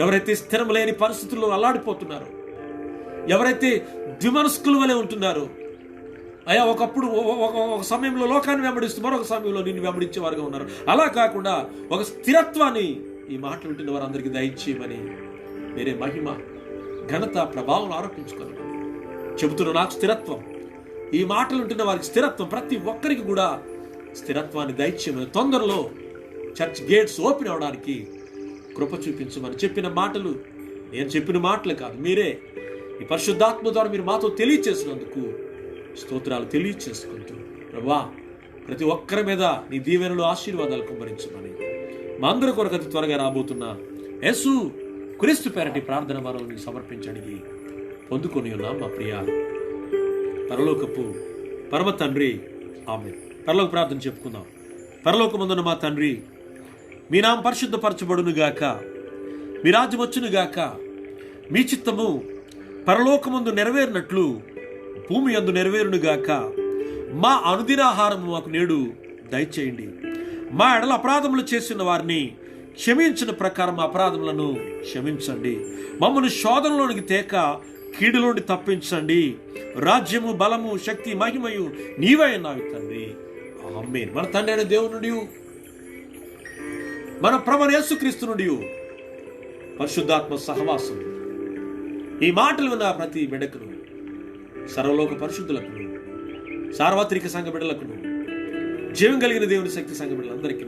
S1: ఎవరైతే స్థిరం లేని పరిస్థితుల్లో అల్లాడిపోతున్నారో, ఎవరైతే ద్విమనస్కుల వలె ఉంటున్నారో, అయా ఒకప్పుడు ఒక సమయంలో లోకాన్ని వెంబడిస్తూ మరొక సమయంలో నిన్ను వెంబడించే వారుగా ఉన్నారు. అలా కాకుండా ఒక స్థిరత్వాన్ని ఈ మాటలు వింటున్న వారందరికీ దయచేయమని వేరే మహిమ ఘనత ప్రభావం ఆరోపించుకోవాలి. చెబుతున్న నాకు స్థిరత్వం, ఈ మాటలు వింటున్న వారికి స్థిరత్వం, ప్రతి ఒక్కరికి కూడా స్థిరత్వాన్ని దయచేయమని, తొందరలో చర్చ్ గేట్స్ ఓపెన్ అవడానికి కృప చూపించమని. చెప్పిన మాటలు నేను చెప్పిన మాటలు కాదు, మీరే ఈ పరిశుద్ధాత్మ ద్వారా మీరు మాతో తెలియచేసినందుకు స్తోత్రాలు తెలియచేసుకుంటూ, ప్రభువా ప్రతి ఒక్కరి మీద నీ దీవెనలు ఆశీర్వాదాలు కుమ్మరించమని మా అందరి కొరకు అతి త్వరగా రాబోతున్న యేసు క్రీస్తు పేరటి ప్రార్థన మనల్ని సమర్పించడానికి పొందుకొని ఉన్నాం మా ప్రియ పరలోకపు పరమ తండ్రి. ఆమేన్. పరలోక ప్రార్థన చెప్పుకుందాం. పరలోకమందున్న మా తండ్రి, మీ నామం పరిశుద్ధపరచబడునుగాక, మీ రాజ్యం వచ్చునుగాక, మీ చిత్తము పరలోకమందు నెరవేరినట్లు భూమి యందు నెరవేరునుగాక. మా అనుదినాహారము మాకు నేడు దయచేయండి. మా ఎడల అపరాధములు చేసిన వారిని క్షమించిన ప్రకారం అపరాధములను క్షమించండి. మమ్మల్ని శోధనలోనికి తేక కీడులోని తప్పించండి. రాజ్యము, బలము, శక్తి, మహిమయు నీవే ఉన్నావు తండ్రి. ఆమేన్. మన తండ్రి అయిన దేవుని నుండి, మన ప్రభువైన యేసుక్రీస్తు నుండి పరిశుద్ధాత్మ సహవాసం ఈ మాటలు విన్న ప్రతి బిడ్డకును, సర్వలోక పరిశుద్ధులకు, సార్వత్రిక సంఘ బిడ్డలకును, జీవం కలిగిన దేవుని శక్తి సంఘ బిడ్డలందరికీ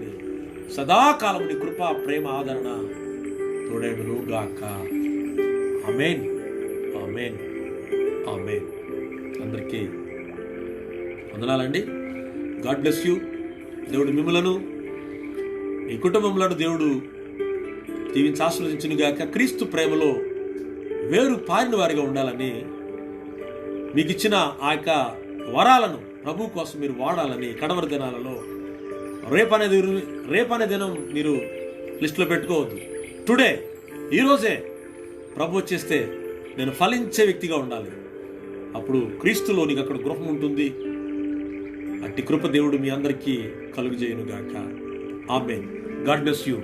S1: సదాకాలం నీ కృప, ప్రేమ, ఆదరణ తోడేడును గాక. ఆమేన్, ఆమేన్, ఆమేన్. అందరికీ వందనాలండి. God bless you. దేవుడు మిమ్మలను, మీ కుటుంబంలో దేవుడు దీవించి ఆశీర్వదించునుగాక. క్రీస్తు ప్రేమలో వేరు పారిన వారిగా ఉండాలని, మీకు ఇచ్చిన ఆ యొక్క వరాలను ప్రభు కోసం మీరు వాడాలని కడవరి దినాలలో రేపనే దినం మీరు లిస్టులో పెట్టుకోవద్దు. టుడే, ఈరోజే ప్రభు వచ్చేస్తే నేను ఫలించే వ్యక్తిగా ఉండాలి. అప్పుడు క్రీస్తులో నీకు అక్కడ గృహం ఉంటుంది. అట్టి కృప దేవుడు మీ అందరికీ కలుగజేయునుగాక. ఆమేన్. God bless you.